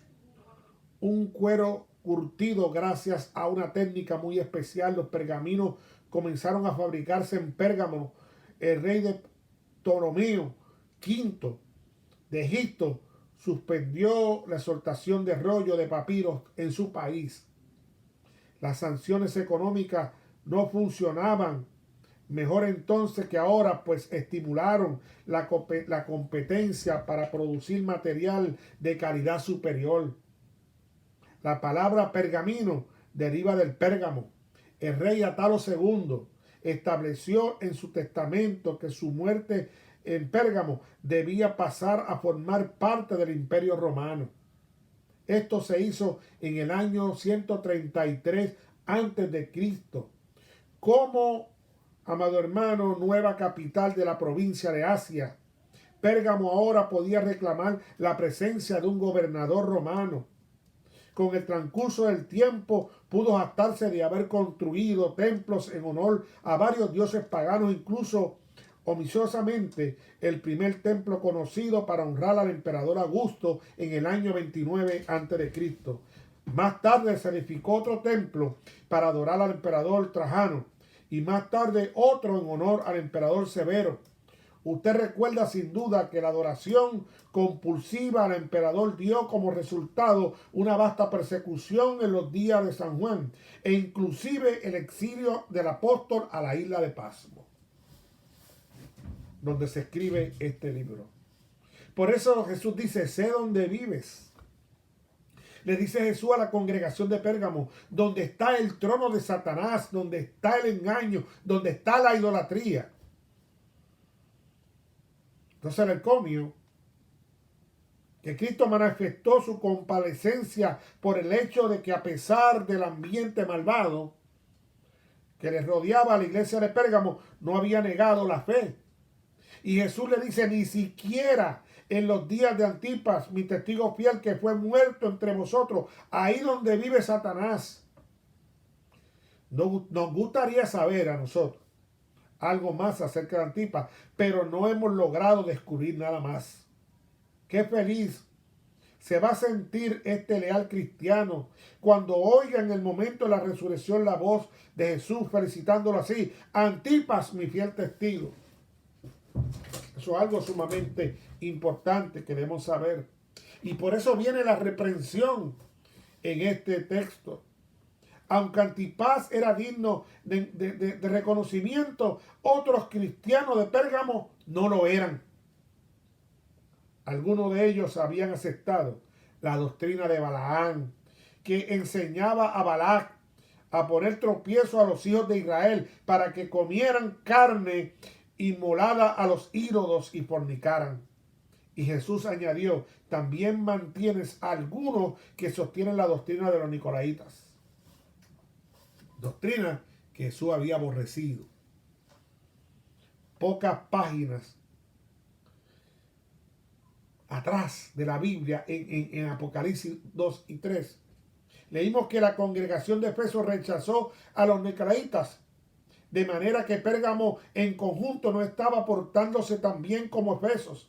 un cuero curtido gracias a una técnica muy especial. Los pergaminos comenzaron a fabricarse en Pérgamo. El rey de Ptolomeo V de Egipto suspendió la exportación de rollo de papiros en su país. Las sanciones económicas no funcionaban mejor entonces que ahora, pues estimularon la competencia para producir material de calidad superior. La palabra pergamino deriva del Pérgamo. El rey Atalo II estableció en su testamento que su muerte en Pérgamo debía pasar a formar parte del Imperio Romano. Esto se hizo en el año 133 a.C. Como, amado hermano, nueva capital de la provincia de Asia, Pérgamo ahora podía reclamar la presencia de un gobernador romano. Con el transcurso del tiempo pudo jactarse de haber construido templos en honor a varios dioses paganos, incluso omisiosamente el primer templo conocido para honrar al emperador Augusto en el año 29 a.C. Más tarde se edificó otro templo para adorar al emperador Trajano y más tarde otro en honor al emperador Severo. Usted recuerda sin duda que la adoración compulsiva al emperador dio como resultado una vasta persecución en los días de San Juan e inclusive el exilio del apóstol a la isla de Pasmo, donde se escribe este libro. Por eso Jesús dice, sé dónde vives. Le dice Jesús a la congregación de Pérgamo, donde está el trono de Satanás, donde está el engaño, donde está la idolatría. Entonces el comio, que Cristo manifestó su compadecencia por el hecho de que a pesar del ambiente malvado que les rodeaba a la iglesia de Pérgamo, no había negado la fe. Y Jesús le dice, ni siquiera en los días de Antipas, mi testigo fiel que fue muerto entre vosotros, ahí donde vive Satanás. Nos gustaría saber a nosotros algo más acerca de Antipas, pero no hemos logrado descubrir nada más. Qué feliz se va a sentir este leal cristiano cuando oiga en el momento de la resurrección la voz de Jesús felicitándolo así: Antipas, mi fiel testigo. Eso es algo sumamente importante que debemos saber. Y por eso viene la reprensión en este texto. Aunque Antipas era digno de reconocimiento, otros cristianos de Pérgamo no lo eran. Algunos de ellos habían aceptado la doctrina de Balaam, que enseñaba a Balac a poner tropiezo a los hijos de Israel para que comieran carne inmolada a los ídolos y fornicaran. Y Jesús añadió, también mantienes a algunos que sostienen la doctrina de los nicolaitas. Doctrina que Jesús había aborrecido. Pocas páginas atrás de la Biblia, en Apocalipsis 2 y 3, leímos que la congregación de Efeso rechazó a los nicolaitas, de manera que Pérgamo en conjunto no estaba portándose tan bien como Efesos.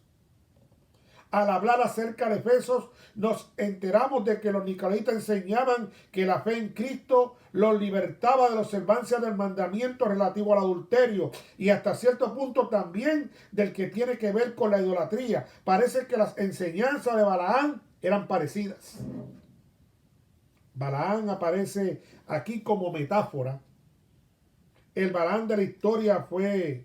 Al hablar acerca de Efesos, nos enteramos de que los nicolaitas enseñaban que la fe en Cristo los libertaba de la observancia del mandamiento relativo al adulterio y hasta cierto punto también del que tiene que ver con la idolatría. Parece que las enseñanzas de Balaam eran parecidas. Balaam aparece aquí como metáfora. El Balaam de la historia fue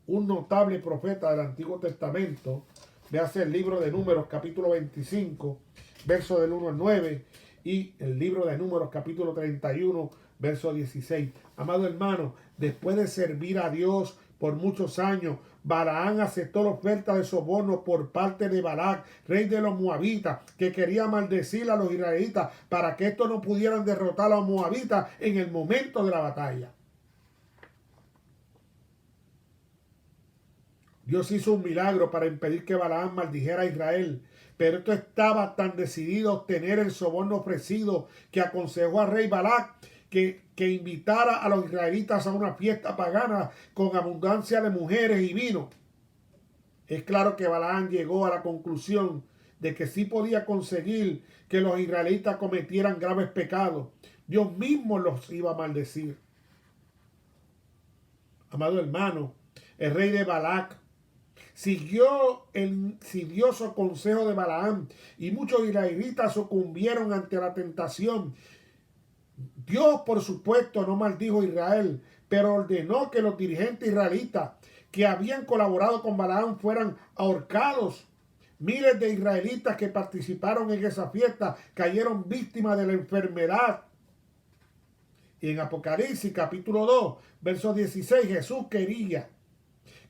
un notable profeta del Antiguo Testamento. Véase el libro de Números, capítulo 25, verso del 1 al 9, y el libro de Números, capítulo 31, verso 16. Amado hermano, después de servir a Dios por muchos años, Balaam aceptó la oferta de soborno por parte de Balac, rey de los moabitas, que quería maldecir a los israelitas para que estos no pudieran derrotar a los moabitas en el momento de la batalla. Dios hizo un milagro para impedir que Balaam maldijera a Israel, pero esto estaba tan decidido a obtener el soborno ofrecido que aconsejó al rey Balac que invitara a los israelitas a una fiesta pagana con abundancia de mujeres y vino. Es claro que Balaam llegó a la conclusión de que sí podía conseguir que los israelitas cometieran graves pecados. Dios mismo los iba a maldecir. Amado hermano, el rey de Balac siguió el insidioso consejo de Balaam y muchos israelitas sucumbieron ante la tentación. Dios, por supuesto, no maldijo a Israel, pero ordenó que los dirigentes israelitas que habían colaborado con Balaam fueran ahorcados. Miles de israelitas que participaron en esa fiesta cayeron víctimas de la enfermedad. Y en Apocalipsis capítulo 2, verso 16, Jesús quería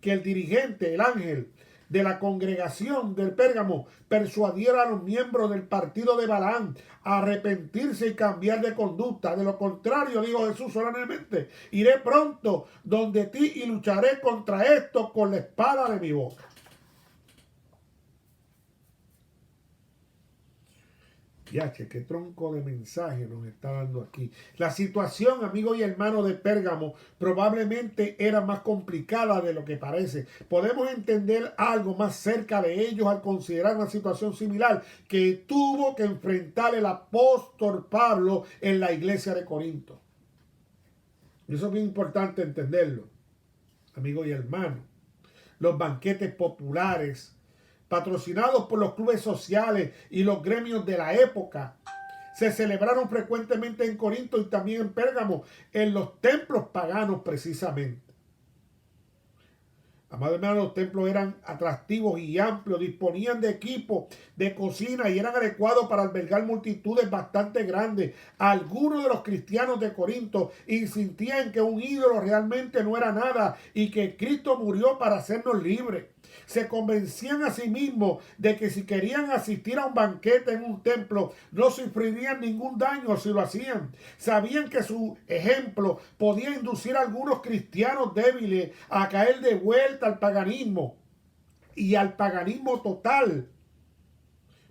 que el dirigente, el ángel de la congregación del Pérgamo, persuadiera a los miembros del partido de Balaam a arrepentirse y cambiar de conducta. De lo contrario, dijo Jesús solemnemente, iré pronto donde ti y lucharé contra esto con la espada de mi boca. Yache, qué tronco de mensaje nos está dando aquí. La situación, amigos y hermanos de Pérgamo, probablemente era más complicada de lo que parece. Podemos entender algo más cerca de ellos al considerar una situación similar que tuvo que enfrentar el apóstol Pablo en la iglesia de Corinto. Y eso es bien importante entenderlo, amigos y hermanos. Los banquetes populares patrocinados por los clubes sociales y los gremios de la época, se celebraron frecuentemente en Corinto y también en Pérgamo, en los templos paganos precisamente. Amados hermanos, los templos eran atractivos y amplios, disponían de equipo de cocina y eran adecuados para albergar multitudes bastante grandes. Algunos de los cristianos de Corinto insistían que un ídolo realmente no era nada y que Cristo murió para hacernos libres. Se convencían a sí mismos de que si querían asistir a un banquete en un templo, no sufrirían ningún daño si lo hacían. Sabían que su ejemplo podía inducir a algunos cristianos débiles a caer de vuelta al paganismo y al paganismo total.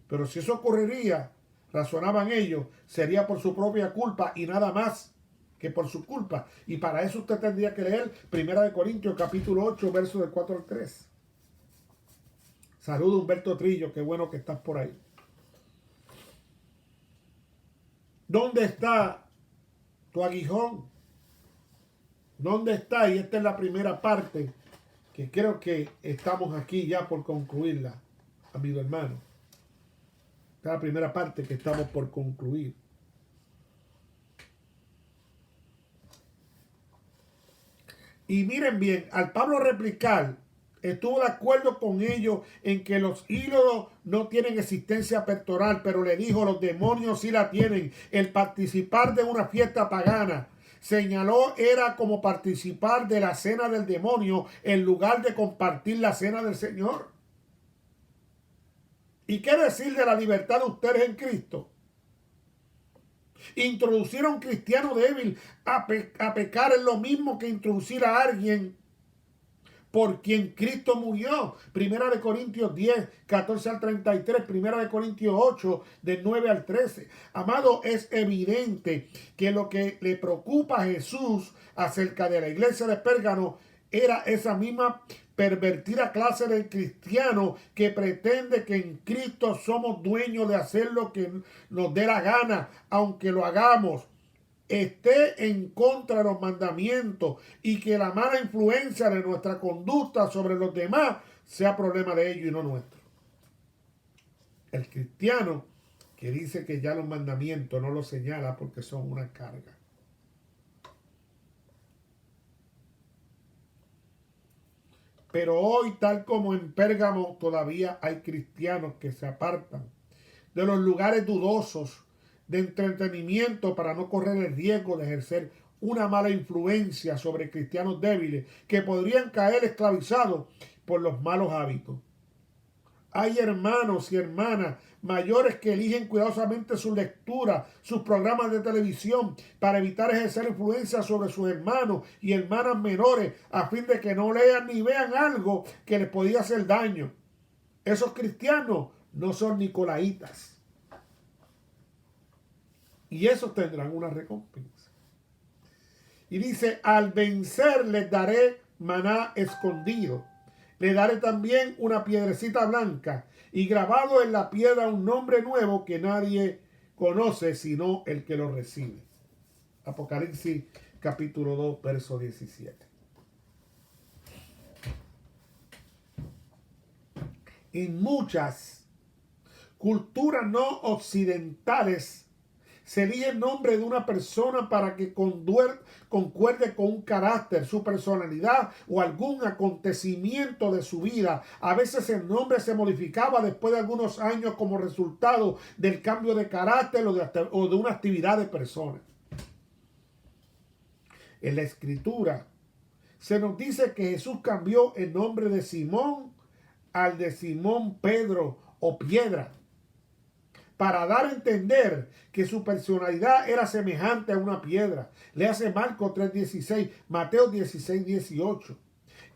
Pero si eso ocurriría, razonaban ellos, sería por su propia culpa y nada más que por su culpa. Y para eso usted tendría que leer 1 Corintios capítulo 8, versos del 4 al 3. Saludos Humberto Trillo, qué bueno que estás por ahí. ¿Dónde está tu aguijón? ¿Dónde está? Y esta es la primera parte, que creo que estamos aquí ya por concluirla, amigo hermano. Esta es la primera parte que estamos por concluir. Y miren bien, al Pablo replicar, estuvo de acuerdo con ellos en que los ídolos no tienen existencia pectoral, pero le dijo, los demonios sí la tienen. El participar de una fiesta pagana, señaló, era como participar de la cena del demonio en lugar de compartir la cena del Señor. ¿Y qué decir de la libertad de ustedes en Cristo? Introducir a un cristiano débil a pecar es lo mismo que introducir a alguien por quien Cristo murió. 1 Corintios 10, 14 al 33, 1 Corintios 8, del 9 al 13. Amado, es evidente que lo que le preocupa a Jesús acerca de la iglesia de Pérgamo era esa misma pervertida clase de cristiano que pretende que en Cristo somos dueños de hacer lo que nos dé la gana, aunque lo hagamos esté en contra de los mandamientos y que la mala influencia de nuestra conducta sobre los demás sea problema de ellos y no nuestro. El cristiano que dice que ya los mandamientos no los señala porque son una carga. Pero hoy, tal como en Pérgamo, todavía hay cristianos que se apartan de los lugares dudosos de entretenimiento para no correr el riesgo de ejercer una mala influencia sobre cristianos débiles que podrían caer esclavizados por los malos hábitos. Hay hermanos y hermanas mayores que eligen cuidadosamente su lectura, sus programas de televisión, para evitar ejercer influencia sobre sus hermanos y hermanas menores, a fin de que no lean ni vean algo que les podía hacer daño. Esos cristianos no son nicolaitas. Y esos tendrán una recompensa. Y dice, al vencer les daré maná escondido. Le daré también una piedrecita blanca y grabado en la piedra un nombre nuevo que nadie conoce sino el que lo recibe. Apocalipsis capítulo 2, verso 17. En muchas culturas no occidentales se elige el nombre de una persona para que concuerde con un carácter, su personalidad o algún acontecimiento de su vida. A veces el nombre se modificaba después de algunos años como resultado del cambio de carácter o de una actividad de persona. En la Escritura se nos dice que Jesús cambió el nombre de Simón al de Simón Pedro o Piedra, para dar a entender que su personalidad era semejante a una piedra. Léase Marcos 3:16, Mateo 16:18.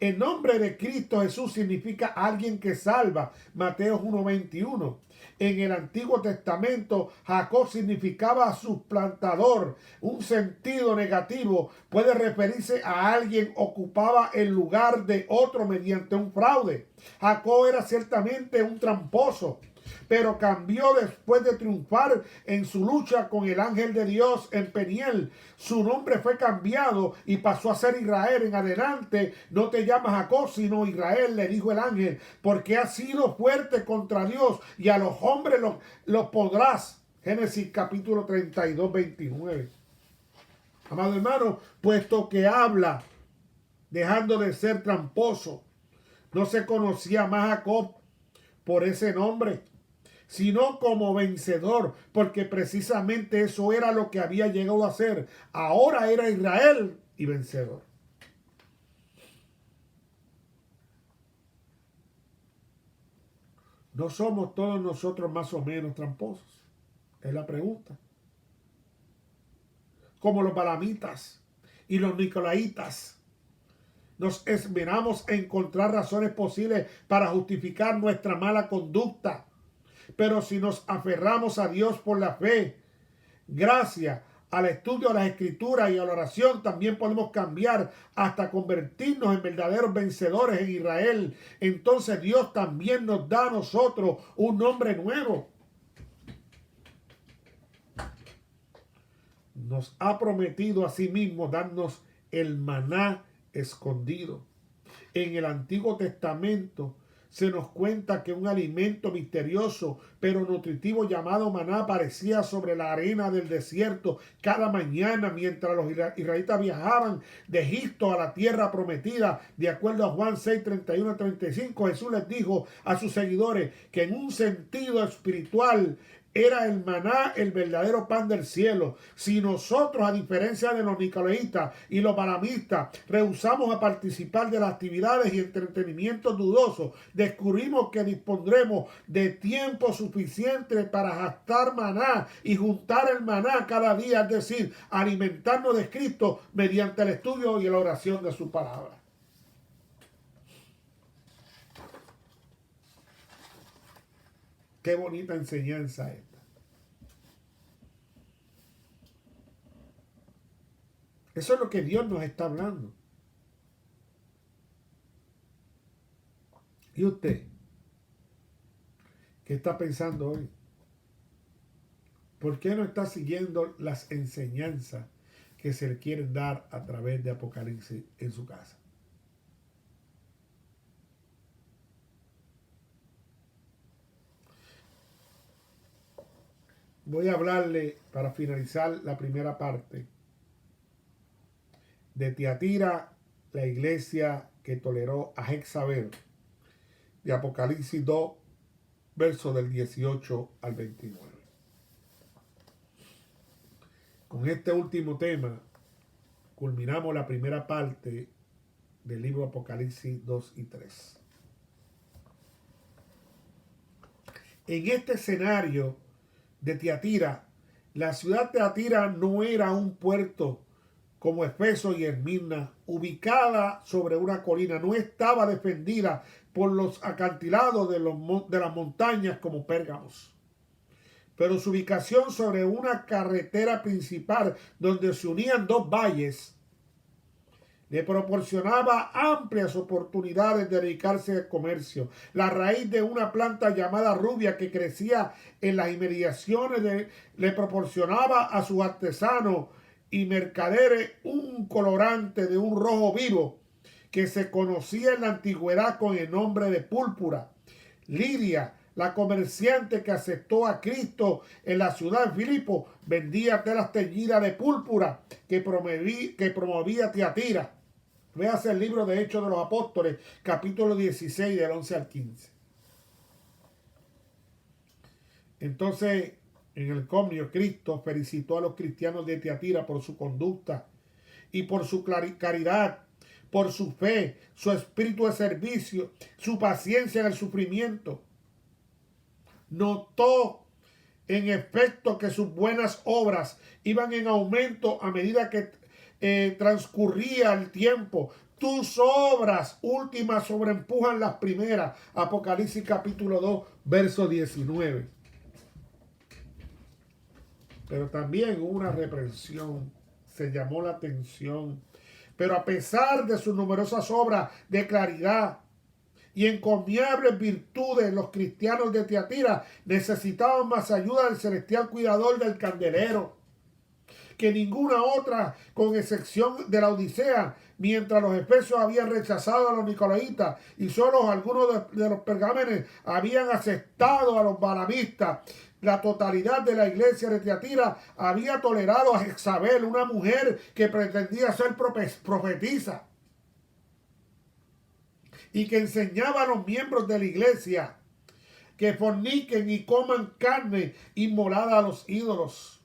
El nombre de Cristo Jesús significa alguien que salva, Mateo 1:21. En el Antiguo Testamento, Jacob significaba suplantador. Un sentido negativo puede referirse a alguien que ocupaba el lugar de otro mediante un fraude. Jacob era ciertamente un tramposo, pero cambió después de triunfar en su lucha con el ángel de Dios en Peniel. Su nombre fue cambiado y pasó a ser Israel. En adelante no te llamas Jacob sino Israel, le dijo el ángel, porque has sido fuerte contra Dios y a los hombres los podrás. Génesis capítulo 32, 29. Amado hermano, puesto que habla dejando de ser tramposo, no se conocía más a Jacob por ese nombre, sino como vencedor, porque precisamente eso era lo que había llegado a ser. Ahora era Israel y vencedor. ¿No somos todos nosotros más o menos tramposos? Es la pregunta. Como los balamitas y los nicolaitas, nos esmeramos en encontrar razones posibles para justificar nuestra mala conducta. Pero si nos aferramos a Dios por la fe, gracias al estudio de las Escrituras y a la oración, también podemos cambiar hasta convertirnos en verdaderos vencedores en Israel. Entonces Dios también nos da a nosotros un nombre nuevo. Nos ha prometido a sí mismo darnos el maná escondido. En el Antiguo Testamento se nos cuenta que un alimento misterioso pero nutritivo llamado maná aparecía sobre la arena del desierto cada mañana mientras los israelitas viajaban de Egipto a la tierra prometida. De acuerdo a Juan 6, 31-35, Jesús les dijo a sus seguidores que en un sentido espiritual era el maná el verdadero pan del cielo. Si nosotros, a diferencia de los nicolaitas y los balamistas, rehusamos a participar de las actividades y entretenimientos dudosos, descubrimos que dispondremos de tiempo suficiente para gastar maná y juntar el maná cada día, es decir, alimentarnos de Cristo mediante el estudio y la oración de su palabra. Qué bonita enseñanza esta. Eso es lo que Dios nos está hablando. ¿Y usted? ¿Qué está pensando hoy? ¿Por qué no está siguiendo las enseñanzas que se le quieren dar a través de Apocalipsis en su casa? Voy a hablarle, para finalizar la primera parte, de Tiatira, la iglesia que toleró a Jezabel, de Apocalipsis 2, versos del 18 al 29. Con este último tema culminamos la primera parte del libro Apocalipsis 2 y 3. En este escenario de Tiatira, la ciudad de Tiatira no era un puerto como Efeso y Esmirna, ubicada sobre una colina, no estaba defendida por los acantilados de las montañas como Pérgamos. Pero su ubicación sobre una carretera principal donde se unían dos valles le proporcionaba amplias oportunidades de dedicarse al comercio. La raíz de una planta llamada rubia que crecía en las inmediaciones le proporcionaba a sus artesanos y mercaderes un colorante de un rojo vivo que se conocía en la antigüedad con el nombre de púrpura. Lidia, la comerciante que aceptó a Cristo en la ciudad de Filipo, vendía telas teñidas de púrpura que promovía Tiatira. Véase el libro de Hechos de los Apóstoles, capítulo 16, del 11 al 15. Entonces, en el comio, Cristo felicitó a los cristianos de Tiatira por su conducta y por su caridad, por su fe, su espíritu de servicio, su paciencia en el sufrimiento. Notó en efecto que sus buenas obras iban en aumento a medida que transcurría el tiempo. Tus obras últimas sobreempujan las primeras. Apocalipsis capítulo 2, verso 19. Pero también hubo una reprensión. Se llamó la atención. Pero a pesar de sus numerosas obras de claridad y encomiables virtudes, los cristianos de Tiatira necesitaban más ayuda del celestial cuidador del candelero que ninguna otra, con excepción de la Odisea, mientras los efesios habían rechazado a los nicolaitas y solo algunos de los pergámenes habían aceptado a los balamistas. La totalidad de la iglesia de Tiatira había tolerado a Jezabel, una mujer que pretendía ser profetisa y que enseñaba a los miembros de la iglesia que forniquen y coman carne inmolada a los ídolos.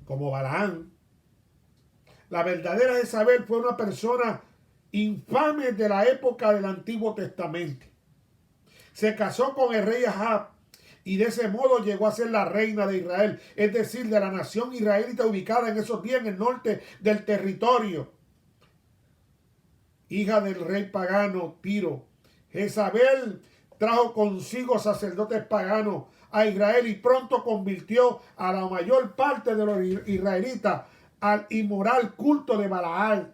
Como Balaán. La verdadera Jezabel fue una persona infame de la época del Antiguo Testamento. Se casó con el rey Ahab y de ese modo llegó a ser la reina de Israel, es decir, de la nación israelita ubicada en esos días en el norte del territorio. Hija del rey pagano Tiro, Jezabel trajo consigo sacerdotes paganos a Israel y pronto convirtió a la mayor parte de los israelitas al inmoral culto de Balaal.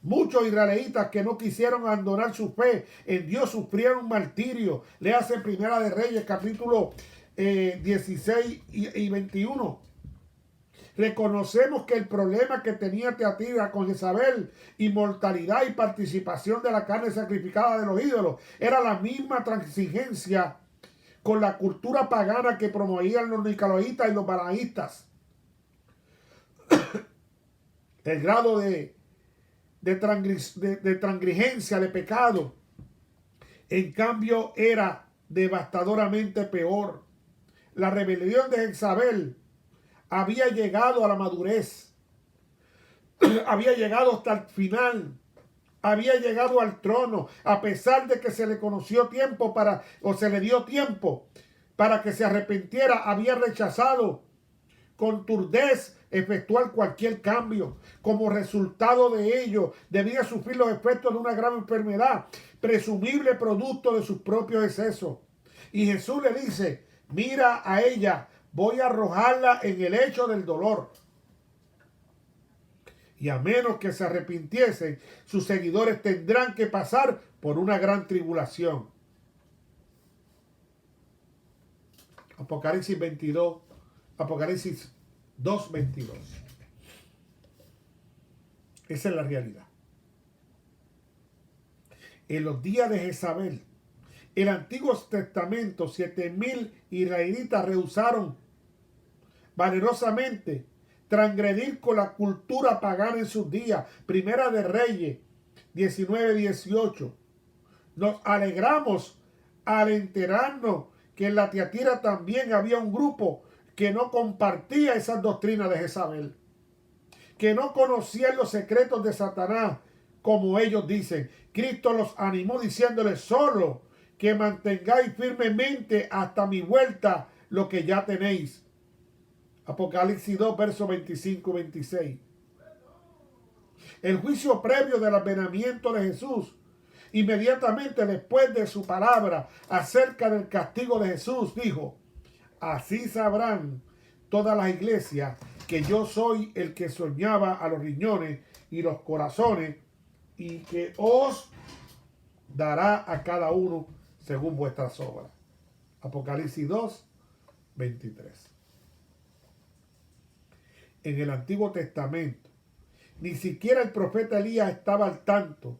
Muchos israelitas que no quisieron abandonar su fe en Dios sufrieron un martirio. Léase Primera de Reyes, capítulo 16 y 21. Reconocemos que el problema que tenía Tiatira con Jezabel, inmortalidad y participación de la carne sacrificada de los ídolos, era la misma transigencia con la cultura pagana que promovían los nicolaitas y los balaístas. El grado de transigencia, de pecado, en cambio, era devastadoramente peor. La rebelión de Jezabel había llegado a la madurez, había llegado hasta el final, había llegado al trono, a pesar de que se le conoció tiempo se le dio tiempo para que se arrepintiera, había rechazado con turdez efectuar cualquier cambio. Como resultado de ello, debía sufrir los efectos de una gran enfermedad, presumible producto de sus propios excesos. Y Jesús le dice: mira a ella, voy a arrojarla en el lecho del dolor. Y a menos que se arrepintiesen, sus seguidores tendrán que pasar por una gran tribulación. Apocalipsis 22, Apocalipsis 2:22. Esa es la realidad. En los días de Jezabel, el Antiguo Testamento, 7,000 israelitas rehusaron valerosamente transgredir con la cultura pagana en sus días. Primera de Reyes 19:18. Nos alegramos al enterarnos que en la Tiatira también había un grupo que no compartía esas doctrinas de Jezabel, que no conocían los secretos de Satanás, como ellos dicen. Cristo los animó diciéndoles: solo que mantengáis firmemente hasta mi vuelta lo que ya tenéis. Apocalipsis 2, versos 25 y 26. El juicio previo del advenimiento de Jesús, inmediatamente después de su palabra acerca del castigo de Jesús, dijo: así sabrán todas las iglesias que yo soy el que soñaba a los riñones y los corazones, y que os dará a cada uno según vuestras obras. Apocalipsis 2, 23. En el Antiguo Testamento, ni siquiera el profeta Elías estaba al tanto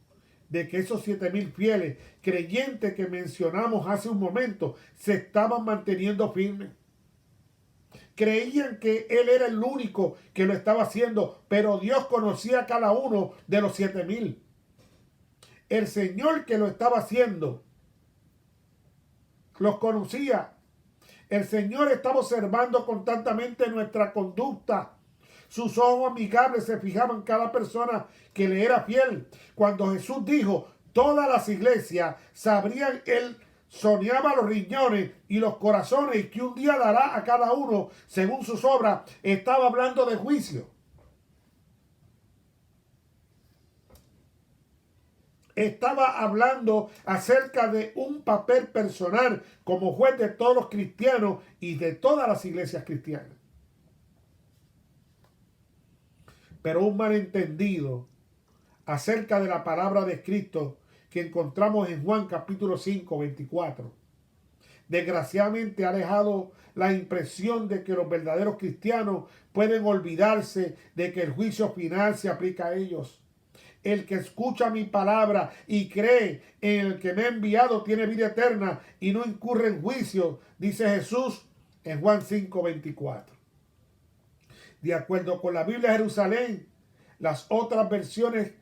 de que esos 7,000 fieles creyentes que mencionamos hace un momento se estaban manteniendo firmes. Creían que él era el único que lo estaba haciendo, pero Dios conocía a cada uno de los 7,000. El Señor que lo estaba haciendo los conocía. El Señor estaba observando constantemente nuestra conducta. Sus ojos amigables se fijaban en cada persona que le era fiel. Cuando Jesús dijo: todas las iglesias sabrían, él soñaba los riñones y los corazones, y que un día dará a cada uno según sus obras. Estaba hablando de juicio. Estaba hablando acerca de un papel personal como juez de todos los cristianos y de todas las iglesias cristianas. Pero un malentendido acerca de la palabra de Cristo que encontramos en Juan capítulo 5, 24. Desgraciadamente ha dejado la impresión de que los verdaderos cristianos pueden olvidarse de que el juicio final se aplica a ellos. El que escucha mi palabra y cree en el que me ha enviado tiene vida eterna y no incurre en juicio, dice Jesús en Juan 5, 24. De acuerdo con la Biblia de Jerusalén, las otras versiones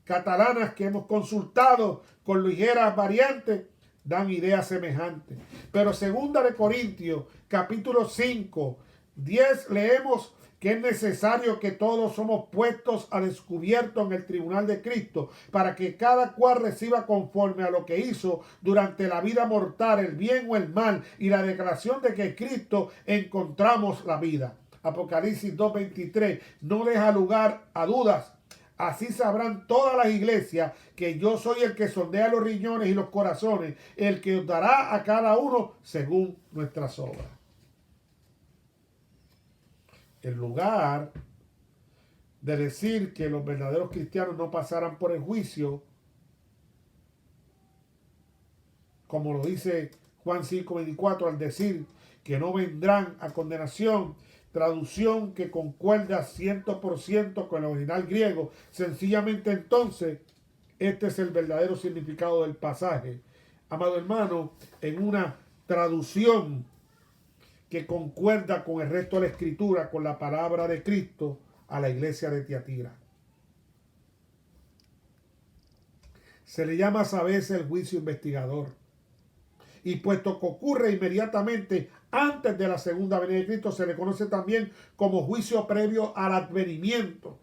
catalanas que hemos consultado con ligeras variantes dan ideas semejantes. Pero 2 Corintios capítulo 5, 10 leemos que es necesario que todos somos puestos a descubierto en el tribunal de Cristo, para que cada cual reciba conforme a lo que hizo durante la vida mortal, el bien o el mal, y la declaración de que en Cristo encontramos la vida. Apocalipsis 2:23 no deja lugar a dudas. Así sabrán todas las iglesias que yo soy el que sondea los riñones y los corazones, el que os dará a cada uno según nuestras obras. En lugar de decir que los verdaderos cristianos no pasarán por el juicio, como lo dice Juan 5:24, al decir que no vendrán a condenación, traducción que concuerda 100% con el original griego. Sencillamente entonces, este es el verdadero significado del pasaje. Amado hermano, en una traducción que concuerda con el resto de la escritura, con la palabra de Cristo a la iglesia de Tiatira. Se le llama a veces el juicio investigador. Y puesto que ocurre inmediatamente antes de la segunda venida de Cristo, se le conoce también como juicio previo al advenimiento.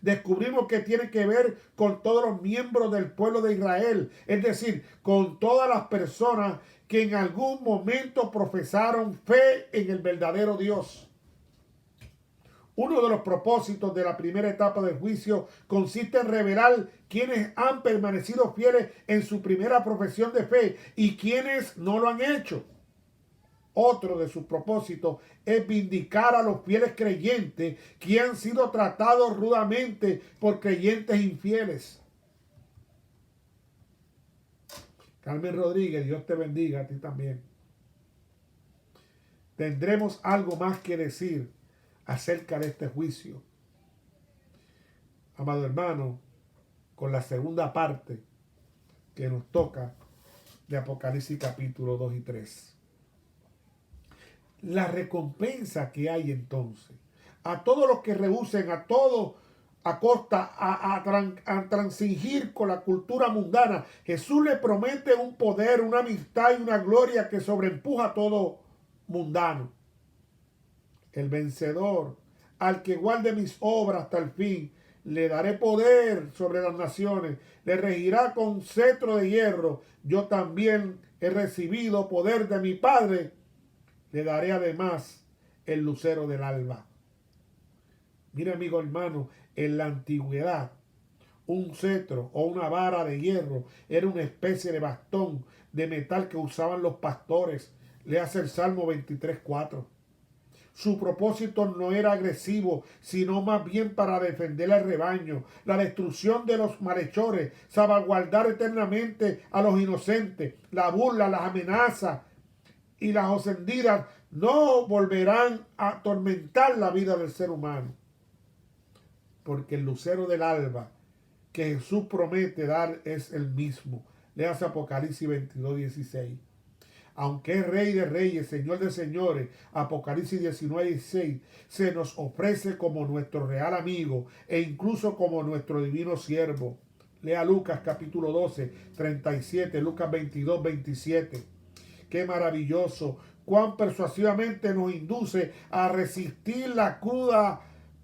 Descubrimos que tiene que ver con todos los miembros del pueblo de Israel, es decir, con todas las personas que en algún momento profesaron fe en el verdadero Dios. Uno de los propósitos de la primera etapa del juicio consiste en revelar quienes han permanecido fieles en su primera profesión de fe y quienes no lo han hecho. Otro de sus propósitos es vindicar a los fieles creyentes que han sido tratados rudamente por creyentes infieles. Carmen Rodríguez, Dios te bendiga, a ti también. Tendremos algo más que decir acerca de este juicio, amado hermano, con la segunda parte que nos toca de Apocalipsis capítulo 2 y 3. La recompensa que hay entonces a todos los que rehúsen, a todos a costa a transigir con la cultura mundana. Jesús le promete un poder, una amistad y una gloria que sobreempuja a todo mundano. el vencedor, al que guarde mis obras hasta el fin, le daré poder sobre las naciones, le regirá con cetro de hierro. Yo también he recibido poder de mi Padre, le daré además el lucero del alba. Mira, amigo hermano, en la antigüedad, un cetro o una vara de hierro era una especie de bastón de metal que usaban los pastores. Le hace el Salmo 23:4. Su propósito no era agresivo, sino más bien para defender al rebaño, la destrucción de los malhechores, salvaguardar eternamente a los inocentes. La burla, las amenazas y las ofendidas no volverán a atormentar la vida del ser humano. Porque el lucero del alba que Jesús promete dar es el mismo. Leas Apocalipsis 22:16. Aunque es Rey de Reyes, Señor de Señores, Apocalipsis 19:16, se nos ofrece como nuestro real amigo e incluso como nuestro divino siervo. Lea Lucas capítulo 12, 37, Lucas 22:27. Qué maravilloso, cuán persuasivamente nos induce a resistir la cruda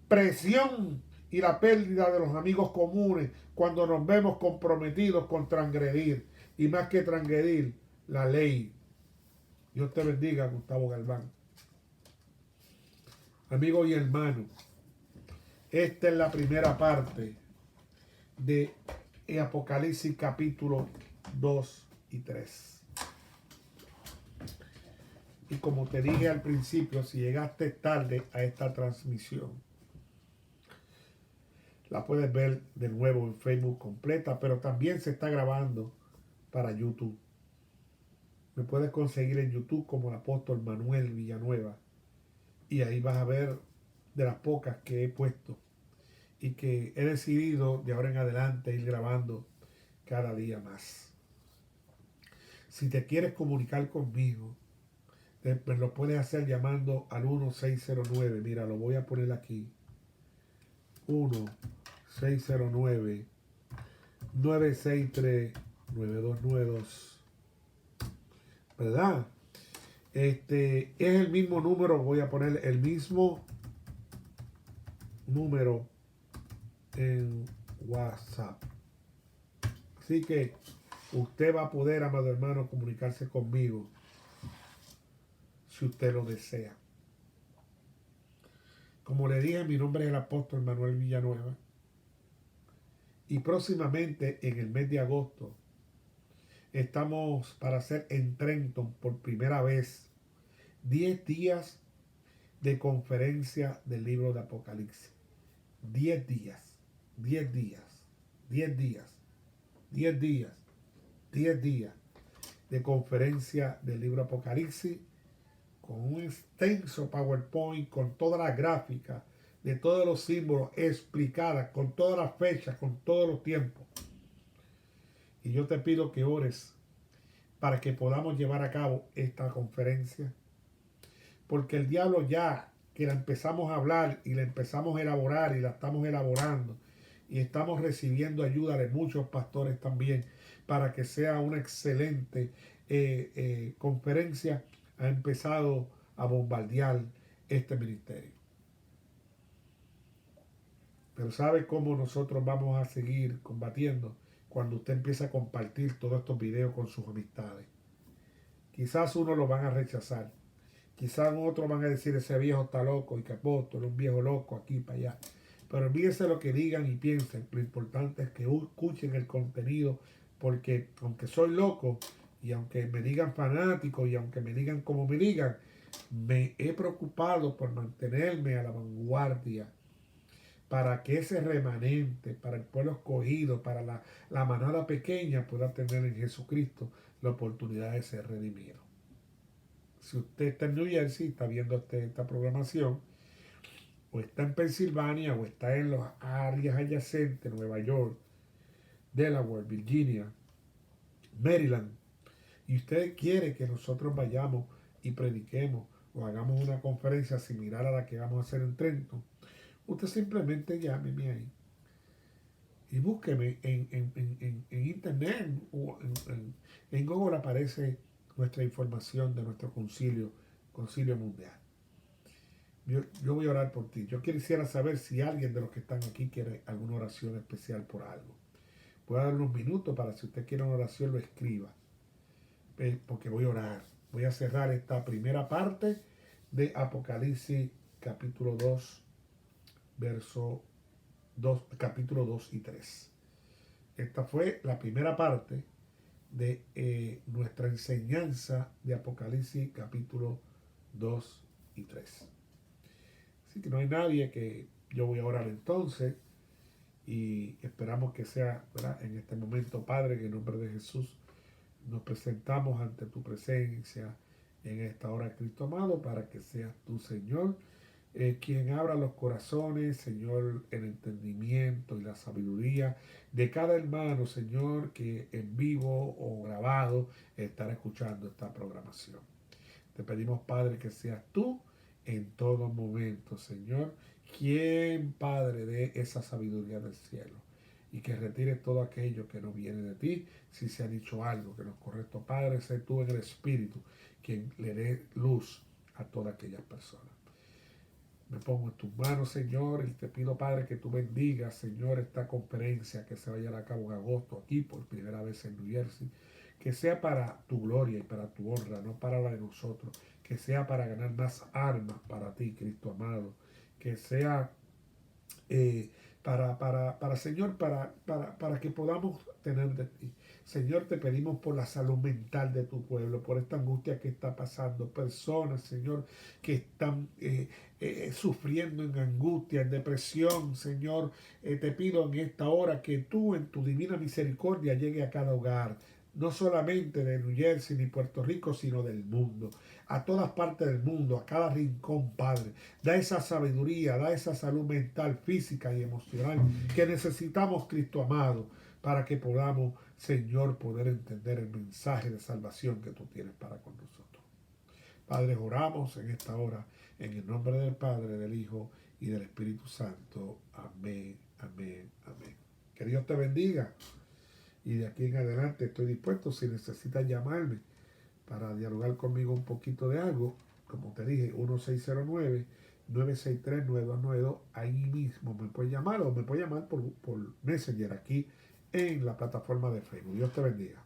presión y la pérdida de los amigos comunes cuando nos vemos comprometidos con transgredir, y más que transgredir, la ley. Dios te bendiga, Gustavo Galván. Amigos y hermanos, esta es la primera parte de Apocalipsis capítulo 2 y 3. Y como te dije al principio, si llegaste tarde a esta transmisión, la puedes ver de nuevo en Facebook completa, pero también se está grabando para YouTube. Me puedes conseguir en YouTube como el apóstol Manuel Villanueva. Y ahí vas a ver de las pocas que he puesto y que he decidido de ahora en adelante ir grabando cada día más. Si te quieres comunicar conmigo, me lo puedes hacer llamando al 1609. Mira, lo voy a poner aquí. 1609-963-9292. ¿Verdad? Es el mismo número, voy a poner el mismo número en WhatsApp. Así que usted va a poder, amado hermano, comunicarse conmigo si usted lo desea. Como le dije, mi nombre es el apóstol Manuel Villanueva. Y próximamente, en el mes de agosto, estamos para hacer en Trenton por primera vez 10 días de conferencia del libro de Apocalipsis. 10 días, 10 días, 10 días, 10 días, 10 días de conferencia del libro Apocalipsis, con un extenso PowerPoint, con todas las gráficas, de todos los símbolos explicadas, con todas las fechas, con todos los tiempos. Y yo te pido que ores para que podamos llevar a cabo esta conferencia, porque el diablo, ya que la empezamos a hablar y la empezamos a elaborar y la estamos elaborando y estamos recibiendo ayuda de muchos pastores también para que sea una excelente conferencia, ha empezado a bombardear este ministerio. Pero ¿sabe cómo nosotros vamos a seguir combatiendo? Cuando usted empieza a compartir todos estos videos con sus amistades. Quizás uno lo van a rechazar. Quizás otros van a decir, ese viejo está loco y que apóstol, un viejo loco aquí para allá. Pero olvídense lo que digan y piensen. Lo importante es que escuchen el contenido, porque aunque soy loco y aunque me digan fanático y aunque me digan como me digan, me he preocupado por mantenerme a la vanguardia para que ese remanente, para el pueblo escogido, para la manada pequeña pueda tener en Jesucristo la oportunidad de ser redimido. Si usted está en New Jersey, está viendo esta programación, o está en Pensilvania, o está en las áreas adyacentes, Nueva York, Delaware, Virginia, Maryland, y usted quiere que nosotros vayamos y prediquemos o hagamos una conferencia similar a la que vamos a hacer en Trenton, usted simplemente llámeme ahí y búsqueme en internet o en Google. Aparece nuestra información de nuestro concilio mundial. yo voy a orar por ti. Yo quisiera saber si alguien de los que están aquí quiere alguna oración especial por algo. Voy a dar unos minutos para si usted quiere una oración lo escriba. Porque voy a orar. Voy a cerrar esta primera parte de Apocalipsis capítulo 2, verso 2, capítulo 2 y 3. Esta fue la primera parte de nuestra enseñanza de Apocalipsis capítulo 2 y 3. Así que no hay nadie, que yo voy a orar entonces y esperamos que sea, ¿verdad? En este momento, Padre, que en nombre de Jesús nos presentamos ante tu presencia en esta hora, Cristo amado, para que seas tu Señor, quien abra los corazones, Señor, el entendimiento y la sabiduría de cada hermano, Señor, que en vivo o grabado estará escuchando esta programación. Te pedimos, Padre, que seas tú en todo momento, Señor, quien, Padre, dé esa sabiduría del cielo y que retire todo aquello que no viene de ti. Si se ha dicho algo que no es correcto, Padre, sé tú en el Espíritu quien le dé luz a todas aquellas personas. Me pongo en tus manos, Señor, y te pido, Padre, que tú bendigas, Señor, esta conferencia que se va a llevar a cabo en agosto aquí por primera vez en New Jersey. Que sea para tu gloria y para tu honra, no para la de nosotros. Que sea para ganar más almas para ti, Cristo amado. Que sea eh, Señor, para que podamos tener de ti. Señor, te pedimos por la salud mental de tu pueblo, por esta angustia que está pasando. Personas, Señor, que están sufriendo en angustia, en depresión, Señor. Te pido en esta hora que tú, en tu divina misericordia, llegue a cada hogar. No solamente de New Jersey ni Puerto Rico, sino del mundo. A todas partes del mundo, a cada rincón, Padre. Da esa sabiduría, da esa salud mental, física y emocional que necesitamos, Cristo amado, para que podamos, Señor, poder entender el mensaje de salvación que tú tienes para con nosotros. Padre, oramos en esta hora en el nombre del Padre, del Hijo y del Espíritu Santo. Amén, amén, amén. Que Dios te bendiga. Y de aquí en adelante estoy dispuesto, si necesitas llamarme para dialogar conmigo un poquito de algo, como te dije, 1609-963-9292, ahí mismo me puedes llamar o me puedes llamar por Messenger aquí en la plataforma de Facebook. Dios te bendiga.